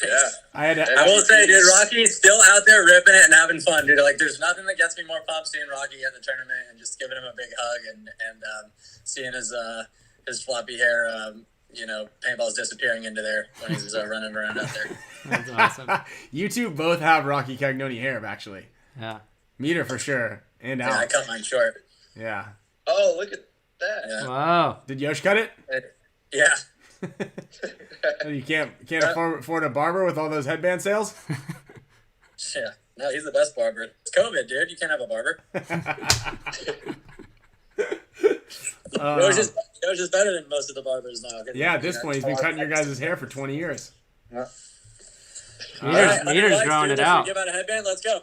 Yeah. I will say, dude, Rocky's still out there ripping it and having fun, dude. Like, there's nothing that gets me more pumped seeing Rocky at the tournament and just giving him a big hug and seeing his floppy hair, paintballs disappearing into there when he's running around out there. That's awesome. You two both have Rocky Cagnoni hair, actually. Yeah. Meter for sure. And Alex. Yeah, I cut mine short. Yeah. Oh, look at that. Yeah. Wow. Did Yosh cut it? Yeah. You can't afford a barber with all those headband sales? Yeah. No, he's the best barber. It's COVID, dude. You can't have a barber. Yosh is better than most of the barbers now. Yeah, at this point, he's been cutting your guys' hair for 20 years. Yeah. Meter's growing it out. Give out a headband. Let's go.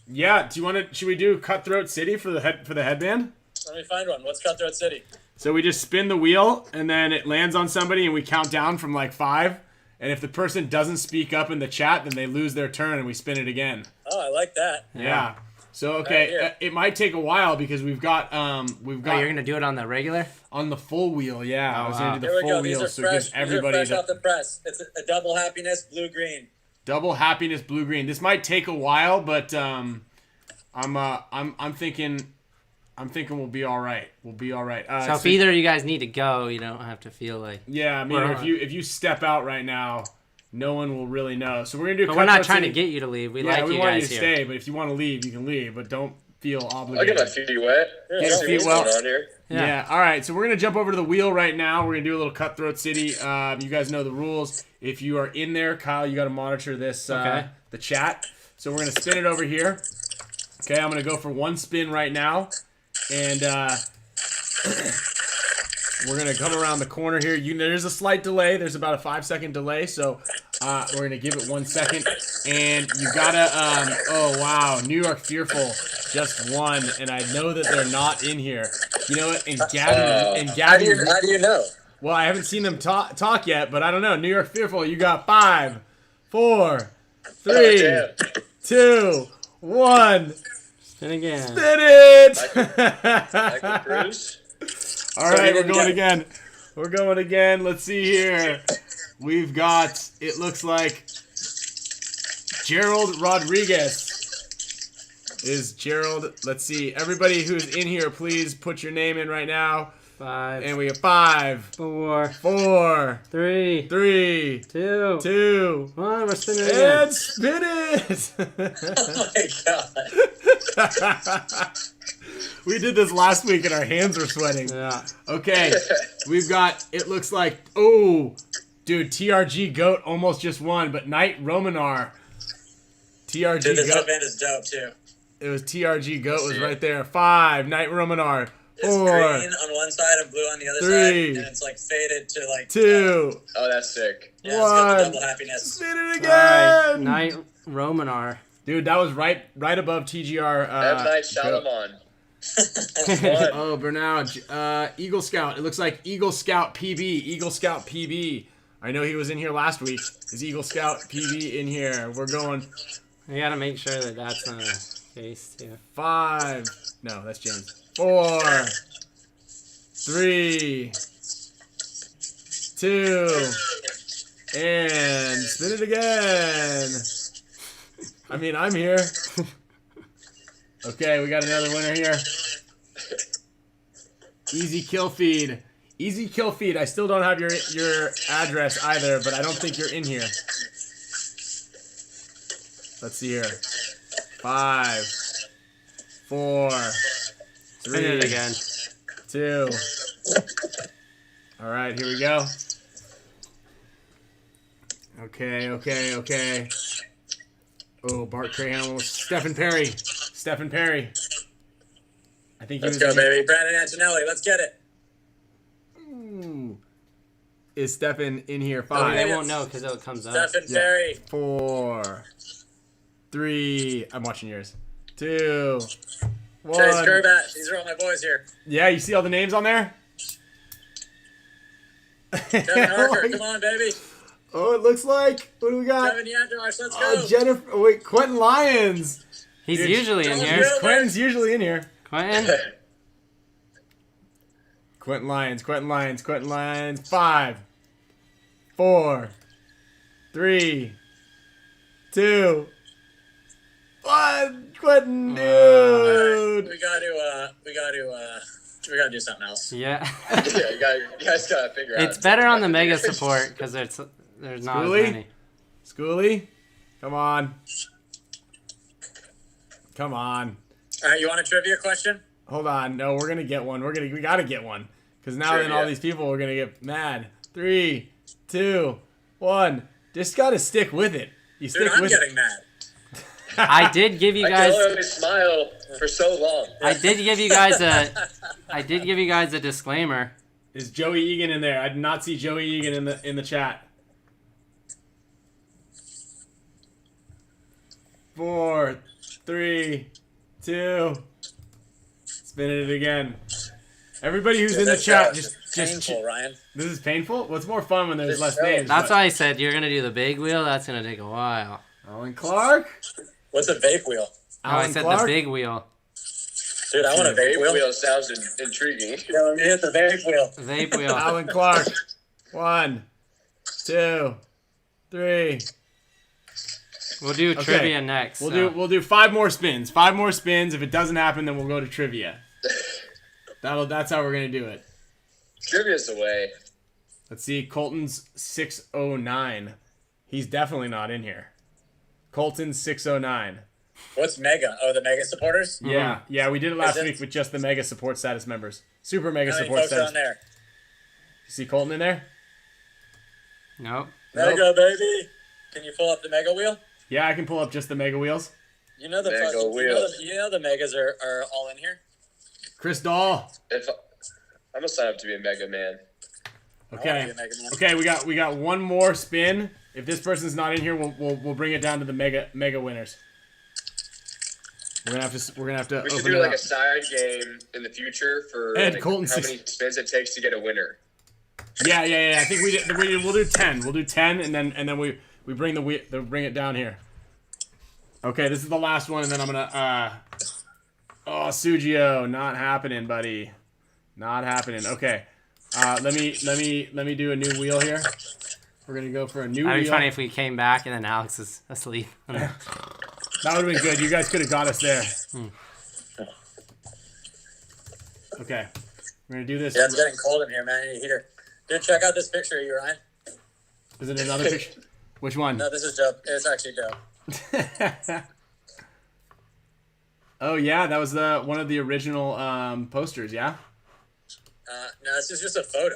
Yeah. Should we do Cutthroat City for the headband? Let me find one. What's Cutthroat City? So we just spin the wheel, and then it lands on somebody, and we count down from like 5. And if the person doesn't speak up in the chat, then they lose their turn, and we spin it again. Oh, I like that. Yeah. So okay, Right here. it might take a while because we've got Oh, you're gonna do it on the regular? on the full wheel. Yeah, I was wow. gonna do Here the we full go. These wheel, are so it fresh. gives These are everybody fresh the off the press. It's a double happiness, blue green. double happiness blue green. This might take a while, but I'm thinking we'll be all right. We'll be all right. So if either of you guys need to go, you don't have to feel like. yeah, I mean, we're if on. you step out right now, no one will really know. So we're gonna do. But we're not Cutthroat trying to City. get you to leave. We Yeah, like we you want you guys to here. stay, but if you want to leave, you can leave, but don't feel I'll obligated. get my feet wet. Get your See feet what's wet. going on here. Yeah. All right. So we're gonna jump over to the wheel right now. We're gonna do a little Cutthroat City. You guys know the rules. If you are in there, Kyle, you got to monitor this. Okay. The chat. So we're gonna spin it over here. Okay. I'm gonna go for one spin right now, and we're gonna come around the corner here. There's a slight delay. There's about a 5-second delay. So we're gonna give it 1 second, and you gotta. Oh wow, New York Fearful just won, and I know that they're not in here. You know what? And Gabby. How do you know? Well, I haven't seen them talk yet, but I don't know. New York Fearful, you got 5, 4, 3, damn. 2, 1. Spin again. Spin it! Like Bruce. All right, we're here we going go. again. We're going again. Let's see here. We've got, it looks like, Gerald Rodriguez. Is Gerald, let's see. Everybody who's in here, please put your name in right now. 5, And we have 5, 4, 4, 3, 3, 2, 2, 1. We're spinning again. and spin it! Oh my god. We did this last week and our hands were sweating. Yeah. Okay, we've got, it looks like, oh, dude, TRG Goat almost just won, but Knight Romanar. TRG Dude, this Goat, event is dope too. it was TRG Goat was right there. 5, Knight Romanar. It's 4, green on one side and blue on the other 3, side, and it's like faded to like 2, Oh, that's sick. yeah, it's got the 1. double happiness. Spin it Alright, again! Knight Romanar. Dude, that was right above TGR. M. Night Goat. Shyamalan. Oh, Bernal, Eagle Scout. It looks like Eagle Scout PB. Eagle Scout PB. I know he was in here last week. Is Eagle Scout PB in here? We're going We gotta make sure that that's not a face too. 5. No, that's James. 4, 3, 2, and spin it again. I mean, I'm here. Okay, we got another winner here. Easy Kill Feed. Easy Kill Feed. I still don't have your address either, but I don't think you're in here. Let's see here. 5, 4, Spin it 3, again. 2. All right, here we go. Okay. Oh, Bart Crahan, Stephen Perry. I think he Let's was go, in here. baby. Brandon Antonelli, let's get it. Ooh. Is Stephen in here? They 5, won't know because it comes up. Stephen Perry. 4, 3. I'm watching yours. 2, 1. Chase Kerbat. These are all my boys here. Yeah, you see all the names on there? Kevin Harker, come on, baby. Oh, it looks like. What do we got? Kevin Yandosh, let's go. Jennifer. Oh, wait, Quentin Lyons. He's Dude, usually in Jones here. Will. Quentin's usually in here. Quentin. Quentin Lyons. 5, 4, 3, 2, 1. Quentin, dude. We gotta do something else. Yeah. Yeah, you guys gotta figure out. It's better on the mega support because there's not Schoolie? as many. Schoolie, come on. All right, you want a trivia question? Hold on. No, we're gonna get one. We gotta get one. Because now then all Trivia. these people are gonna get mad. 3, 2, 1. Just gotta stick with it. You Dude, stick I'm with getting mad. I did give you I guys. can only smile for so long. I did give you guys a disclaimer. Is Joey Egan in there? I did not see Joey Egan in the chat. 4, 3, 2. Spin it again. Everybody who's in the chat, just painful, Ryan. This is painful. What's more fun when there's less No. names? That's but- why I said you're gonna do the big wheel. That's gonna take a while. Owen Clark. What's a vape wheel? I Alan said Clark? the big wheel. Dude, I want a vape wheel. Wheel sounds intriguing. Yeah, let me hit the vape wheel. Vape wheel. Alan Clark. 1, 2, 3. We'll do Okay. trivia next. We'll do 5 more spins. 5 more spins. If it doesn't happen, then we'll go to trivia. That's how we're gonna do it. Trivia's the way. Let's see. Colton's 609. He's definitely not in here. Colton's 609. What's Mega? Oh, the Mega supporters? Yeah, we did it last it- week with just the mega support status members. Super mega How many support folks are status. on there? You see Colton in there? Nope. Mega, baby. Can you pull up the Mega wheel? Yeah, I can pull up just the mega wheels. You know the Mega fucking, wheel. you know the Megas are all in here? Chris Dahl. If I'm gonna sign up to be a Mega Man. I Okay. wanna be a Mega Man. Okay, we got one more spin. If this person's not in here, we'll bring it down to the mega winners. We're gonna have to We should open do it like up. a side game in the future for Ed, like, Colton how six- many spins it takes to get a winner. Yeah. I think we'll do 10. We'll do 10, and then we bring bring it down here. Okay, this is the last one, and then I'm gonna oh, Sugio, not happening, buddy, not happening. Okay, let me do a new wheel here. We're gonna go for a new That'd wheel. be funny if we came back and then Alex is asleep. That would have been good. You guys could have got us there. Okay, we're gonna do this. Yeah, it's getting cold in here, man. I need a heater. Dude, check out this picture of you, Ryan. Is it another picture? Which one? No, this is dope. It's actually dope. Oh yeah, that was one of the original posters. Yeah. No, this is just a photo.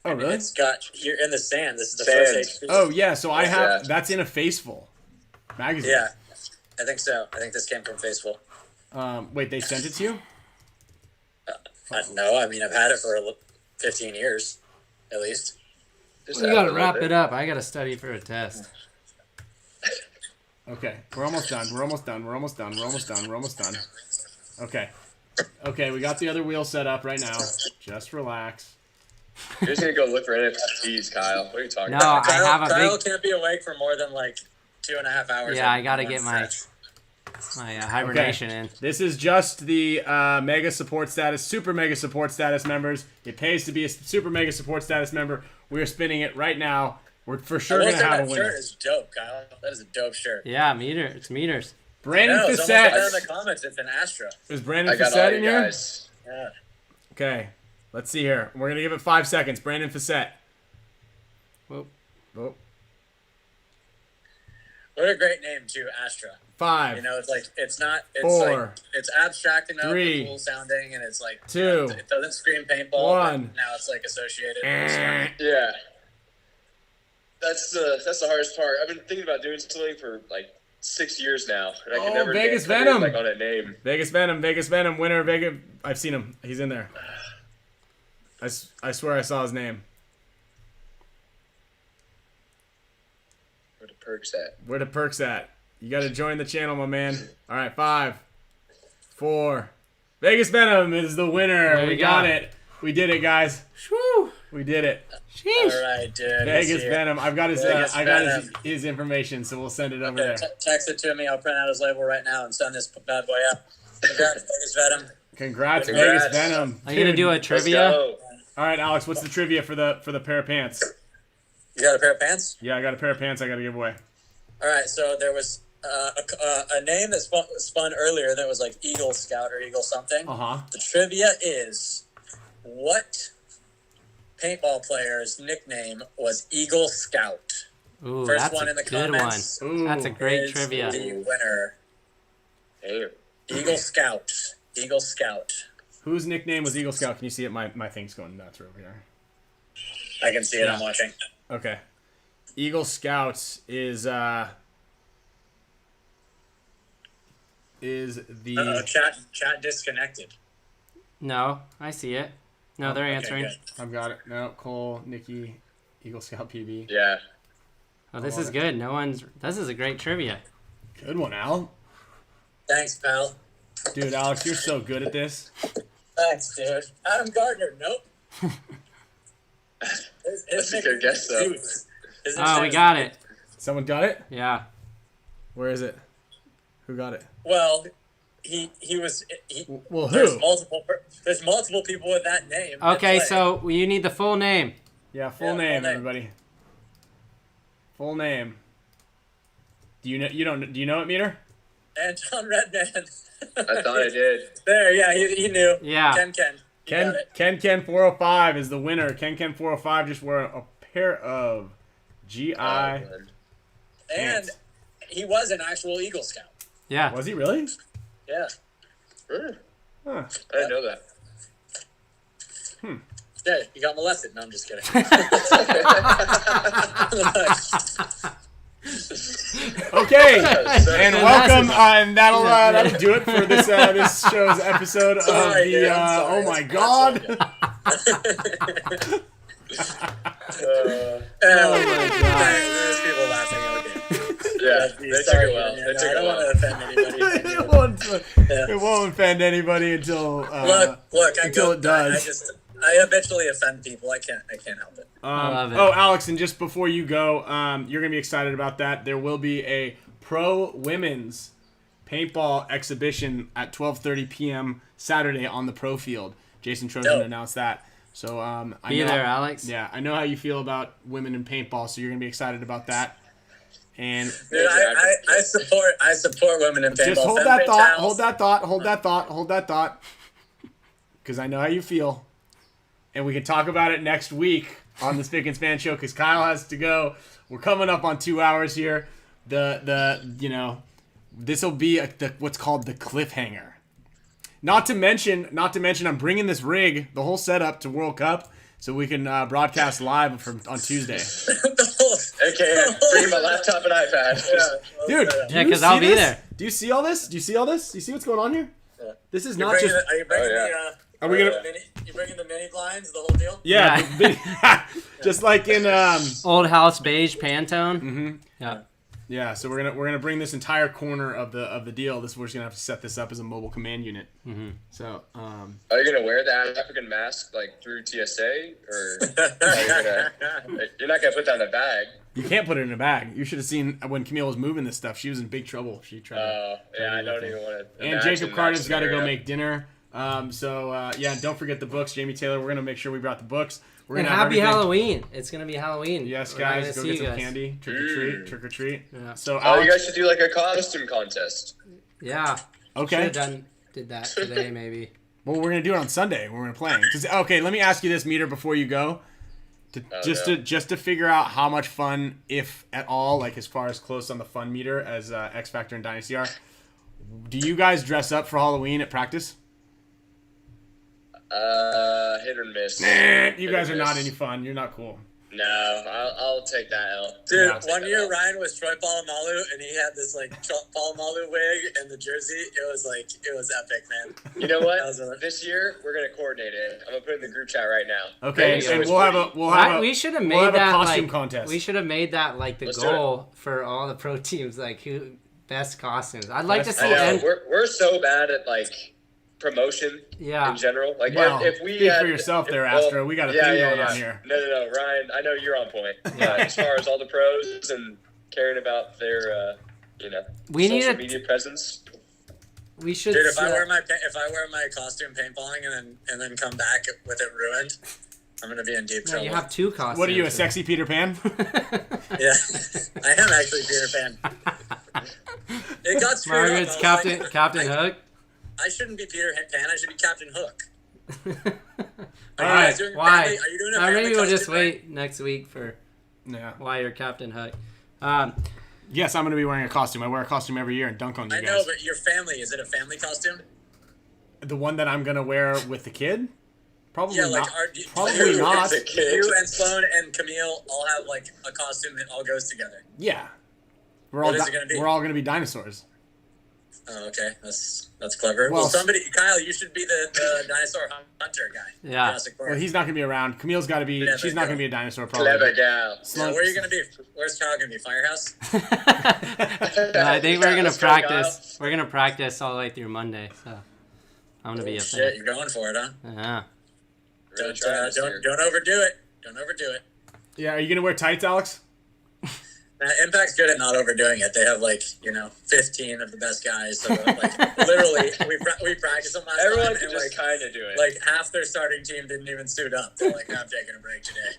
Oh really? It's got, you're in the sand. This is the Sand. first HP. Oh yeah. So I have Yeah. that's in a Faceful magazine. Yeah, I think so. I think this came from Faceful. Wait, they sent it to you? No, I mean, I've had it for 15 years, at least. Just We add a gotta little wrap bit. it up. I gotta study for a test. Okay, we're almost done. Okay, we got the other wheel set up right now. Just relax. You're just gonna go look for NFTs, Kyle. What are you talking No, about? I have a Kyle big. can't be awake for more than like 2.5 hours. Yeah, at I gotta one get my stretch. hibernation in. This is just the mega support status, super mega support status members. It pays to be a super mega support status member. We're spinning it right now. We're for sure Almost gonna have a that winner. shirt is dope, Kyle. That is a dope shirt. Yeah, it's meters. Brandon No, someone put that in Fissette. the comments. It's an Astra. Is Brandon I got all Fissette you in here? guys. Yeah. Okay, let's see here. We're gonna give it 5 seconds. Brandon Fissette. Whoop. Oh, What a great name too, Astra. 5, You know, it's like it's not. It's 4, like it's abstract enough, 3, and cool sounding, and it's like 2, it doesn't scream paintball. but 1. Now it's like associated. Yeah. That's the hardest part. I've been thinking about doing something for like 6 years now, and I can Oh, never Vegas get Venom. like on a name. Vegas Venom, winner. Vegas. I've seen him. He's in there. I swear I saw his name. Where the perks at? Where the perks at? You got to join the channel, my man. All right, 5, 4. Vegas Venom is the winner. There We you got go. it. We did it, guys. Whew. We did it. Sheesh. All right, dude. Vegas let's see it. Venom. I've got his. Vegas I got Venom. his information, so we'll send it over Okay, there. text it to me. I'll print out his label right now and send this bad boy up. Congrats, Vegas Venom. Congrats, Congrats. Vegas Venom. Are you gonna Dude. do a Let's trivia? go. All right, Alex. What's the trivia for the pair of pants? You got a pair of pants? Yeah, I got a pair of pants. I got to give away. All right, so there was a name that spun earlier that was like Eagle Scout or Eagle something. Uh-huh. The trivia is, what paintball player's nickname was Eagle Scout? Ooh, First that's one a in the good comments. one. Ooh. That's a great is trivia. The winner, Damn. Eagle Scout. Eagle Scout. Whose nickname was Eagle Scout? Can you see it? My thing's going nuts over here. I can see it. I'm watching. Okay. Eagle Scouts is the Chat disconnected. No, I see it. No, they're Okay, answering. good. I've got it. No, Cole, Nikki, Eagle Scout PB. Yeah. Oh, this is good. This is a great trivia. Good one, Al. Thanks, pal. Dude, Alex, you're so good at this. Thanks, dude. Adam Gardner. Nope. That's a good guess, though. Oh, we got it. Someone got it? Yeah. Where is it? Who got it? Well, he was. Well, There's who? multiple people with that name. Okay, that play. so you need the full name. Yeah, full Yeah, name, full name. everybody. Full name. Do you know? You don't? Do you know it, Meter? Anton Redman. I thought I did. There, yeah, he knew. Yeah. Ken. You got it. Ken 405 is the winner. Ken 405 just wore a pair of GI. Man. And Pants. he was an actual Eagle Scout. Yeah. Was he really? Yeah. Really? Huh. I didn't know that. Yeah, he got molested. No, I'm just kidding. Okay, and welcome, and that'll do it for this show's episode of Sorry, the. dude, I'm sorry. Oh my God! There's people laughing. Okay. Yeah, they took Sorry, it well. man. They No, took I it don't well. want to offend anybody. It won't offend anybody until. Look, until it does. I habitually offend people. I can't help it. love it. Oh, Alex, and just before you go, you're gonna be excited about that. There will be a pro women's paintball exhibition at 12:30 p.m. Saturday on the pro field. Jason Trojan Dope. announced that. So I Be know, there, Alex. Yeah, I know how you feel about women in paintball, so you're gonna be excited about that. And Dude, I support women in paintball. just hold Femme that thought, fatales. hold that thought, because I know how you feel. And we can talk about it next week on the Spick Span Show because Kyle has to go. We're coming up on 2 hours here. This will be what's called the cliffhanger. Not to mention, I'm bringing this rig, the whole setup, to World Cup so we can broadcast live on Tuesday. Okay, bring my laptop and iPad. Dude, Yeah, 'cause I'll be there. Do you see all this? Do you see all this? You see what's going on here? Yeah. This is Are not just. you bringing Are we gonna? you bringing the mini blinds, the whole deal? Yeah, just like in Old house beige Pantone. Mm-hmm. Yeah. Yeah, so we're gonna bring this entire corner of the deal. We're just gonna have to set this up as a mobile command unit. Mm-hmm. So Are you gonna wear that African mask like through TSA, or you're not gonna put that in a bag? you can't put it in a bag. You should have seen when Camille was moving this stuff. She was in big trouble. She tried. Yeah, I don't even want to. And Jacob Carter's got to go make dinner. Don't forget the books, Jamie Taylor. We're gonna make sure we brought the books. We're And gonna have happy everything. Halloween. It's going to be Halloween. Yes, We're not guys, gonna go see get you some guys. candy. Trick or treat. Yeah. So Oh, you Alex, guys should do like a costume contest. Yeah. okay. Did that today maybe. Well, we're gonna do it on Sunday. We're gonna play. Okay, let me ask you this, Meter, before you go. Just to figure out how much fun, if at all, like as far as close on the fun meter as X Factor and Dynasty are. Do you guys dress up for Halloween at practice? Hit or miss. You guys are not any fun. You're not cool. No, I'll take that L. Dude, Yeah. one year Ryan was Troy Polamalu, and he had this like Polamalu wig and the jersey. It was epic, man. You know what? That was This year we're gonna coordinate it. I'm gonna put it in the group chat right now. Okay, Yeah, and it we'll have a We should have we'll made have a that costume like contest. We should have made that like the Let's do goal for all the pro teams, like who best costumes. I'd like to Best see. I know, we're so bad at like promotion Yeah. in general. Like Well, if we speak had, for yourself there, well, Astro. We got a thing going on here. No, Ryan. I know you're on point. As far as all the pros and caring about their, We need social a- media presence. We should. Dude, if I wear my costume paintballing and then come back with it ruined, I'm gonna be in deep No, trouble. you have two costumes. What are you, a sexy Peter Pan? Yeah, I am actually Peter Pan. It got screwed Margaret's up. I was Captain Hook. I shouldn't be Peter Pan. I should be Captain Hook. All right. Why? Are you doing a Maybe family we'll just costume? wait next week for Yeah. why you're Captain Hook. Yes, I'm gonna be wearing a costume. I wear a costume every year and dunk on you I guys. know, but your family, is it a family costume? The one that I'm gonna wear with the kid? Probably Yeah, like not. do Probably you, not. You and Sloan and Camille all have like a costume that all goes together. Yeah. What is it gonna be? We're all gonna be dinosaurs. Oh, okay, that's clever. Well, Well, Kyle, you should be the dinosaur hunter guy. Yeah. Jurassic Park. Well, he's not gonna be around. Camille's got to be. Yeah, She's but not go. gonna be a dinosaur. Probably. Clever gal. Yeah, where are you gonna be? Where's Kyle gonna be? Firehouse? No, I think we're gonna Let's go, practice. Kyle. We're gonna practice all the way through Monday. So I'm gonna be up Shit, there. you're going for it, huh? Yeah. Really trying this year. Don't overdo it. Don't overdo it. Yeah. Are you gonna wear tights, Alex? Impact's good at not overdoing it. They have 15 of the best guys. So literally, we practiced them last Everyone time. can And just kind of do it. half their starting team didn't even suit up. They're like, I'm taking a break today.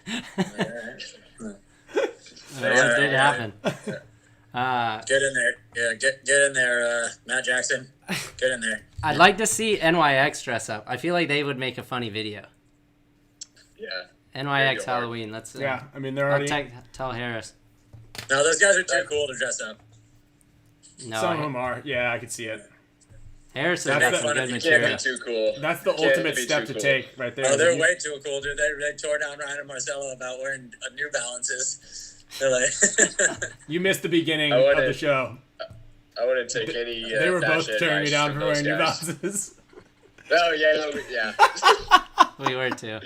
That did happen. Get in there. Yeah, get in there, Matt Jackson. Get in there. I'd like to see NYX dress up. I feel like they would make a funny video. Yeah. NYX Halloween. Let's Yeah, I mean they're I'll already. tell Harris. No, those guys are too cool to dress up. No, Some of them are. Yeah, I can see it. Harris has That's got some the- good You can't material. be too cool. That's the Can't ultimate be step too to cool. take right there. Oh, they're way too cool, dude. They tore down Ryan and Marcelo about wearing New Balances. They're like, You missed the beginning I of wouldn't- the show. I wouldn't take any. They were both fashion tearing me advice down from for wearing those New guys. Balances. Oh yeah. We were too. Yeah.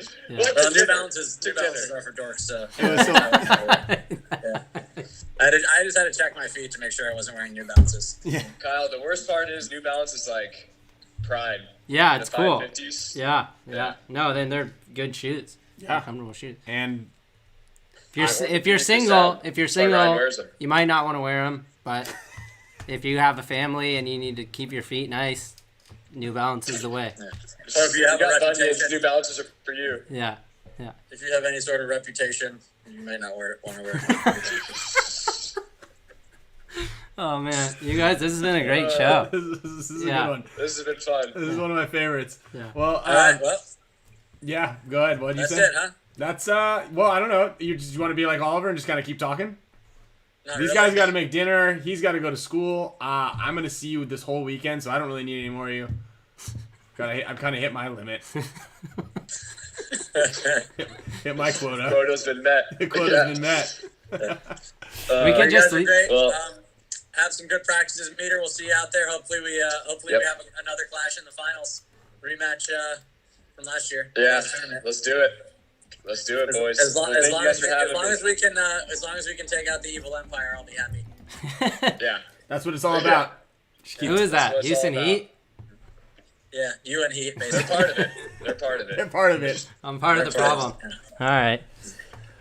well, New Dinner. Balances To are for dorks. So It was so- I just had to check my feet to make sure I wasn't wearing New Balances. Kyle, the worst part is New Balance is like prime. Yeah, The it's cool. 550s. Yeah. No, then they're good shoes. Yeah. They're comfortable shoes. And If you're 100%. single, Ryan wears them. you might not want to wear them. But if you have a family and you need to keep your feet nice, New Balance is the way. Or if you have a got bunions, reputation, New Balances are for you. Yeah. if you have any sort of reputation, you might not want to wear it. Oh man, you guys, this has been a great show. this is a Yeah. good one. This has been fun. This is one of my favorites. Yeah. Well, All right, well, yeah. Go ahead. What did you that's say? it, huh? That's well, I don't know. You want to be like Oliver and just kind of keep talking? Not These really. guys got to make dinner. He's got to go to school. I'm gonna see you this whole weekend, so I don't really need any more of you. I've kind of hit my limit. Hit my quota. Quota's been met. The quota's been met. We You can guys just are leave. great. Well- Have some good practices at Meter. We'll see you out there. Hopefully we Yep. have another clash in the finals rematch from last year. Yeah, Last tournament. let's do it. Let's do it, boys. As long, Well, as, thank long you as, guys for having as we can take out the evil empire, I'll be happy. me. Yeah. That's what it's all about. Who is that? what it's Houston all Heat? Yeah, you and Heat, They're basically. part of it. They're part of They're it. part of it. I'm part of the That's right. problem. All right.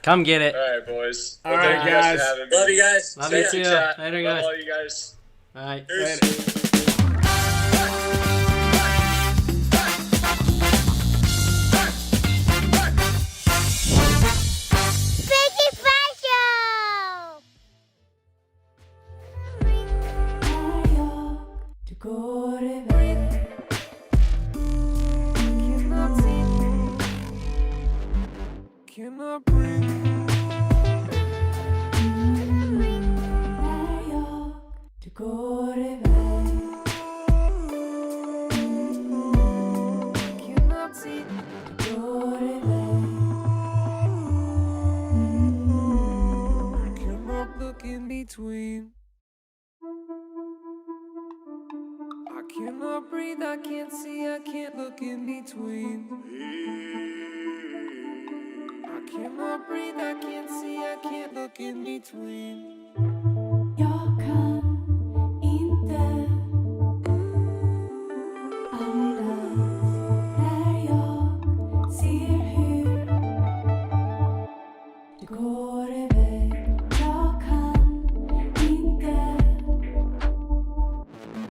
Come get it. All right, boys. All right, thank you guys guys. for having me. Love you guys. Love See you ya. too. Chat. Later, Love guys. all you guys. Bye. Peace. Later. Spick Span Show. Cannot breathe. Cannot see. Cannot look in between. I cannot breathe, I can't see, I can't look in between. I cannot breathe, I can't see, I can't look in between.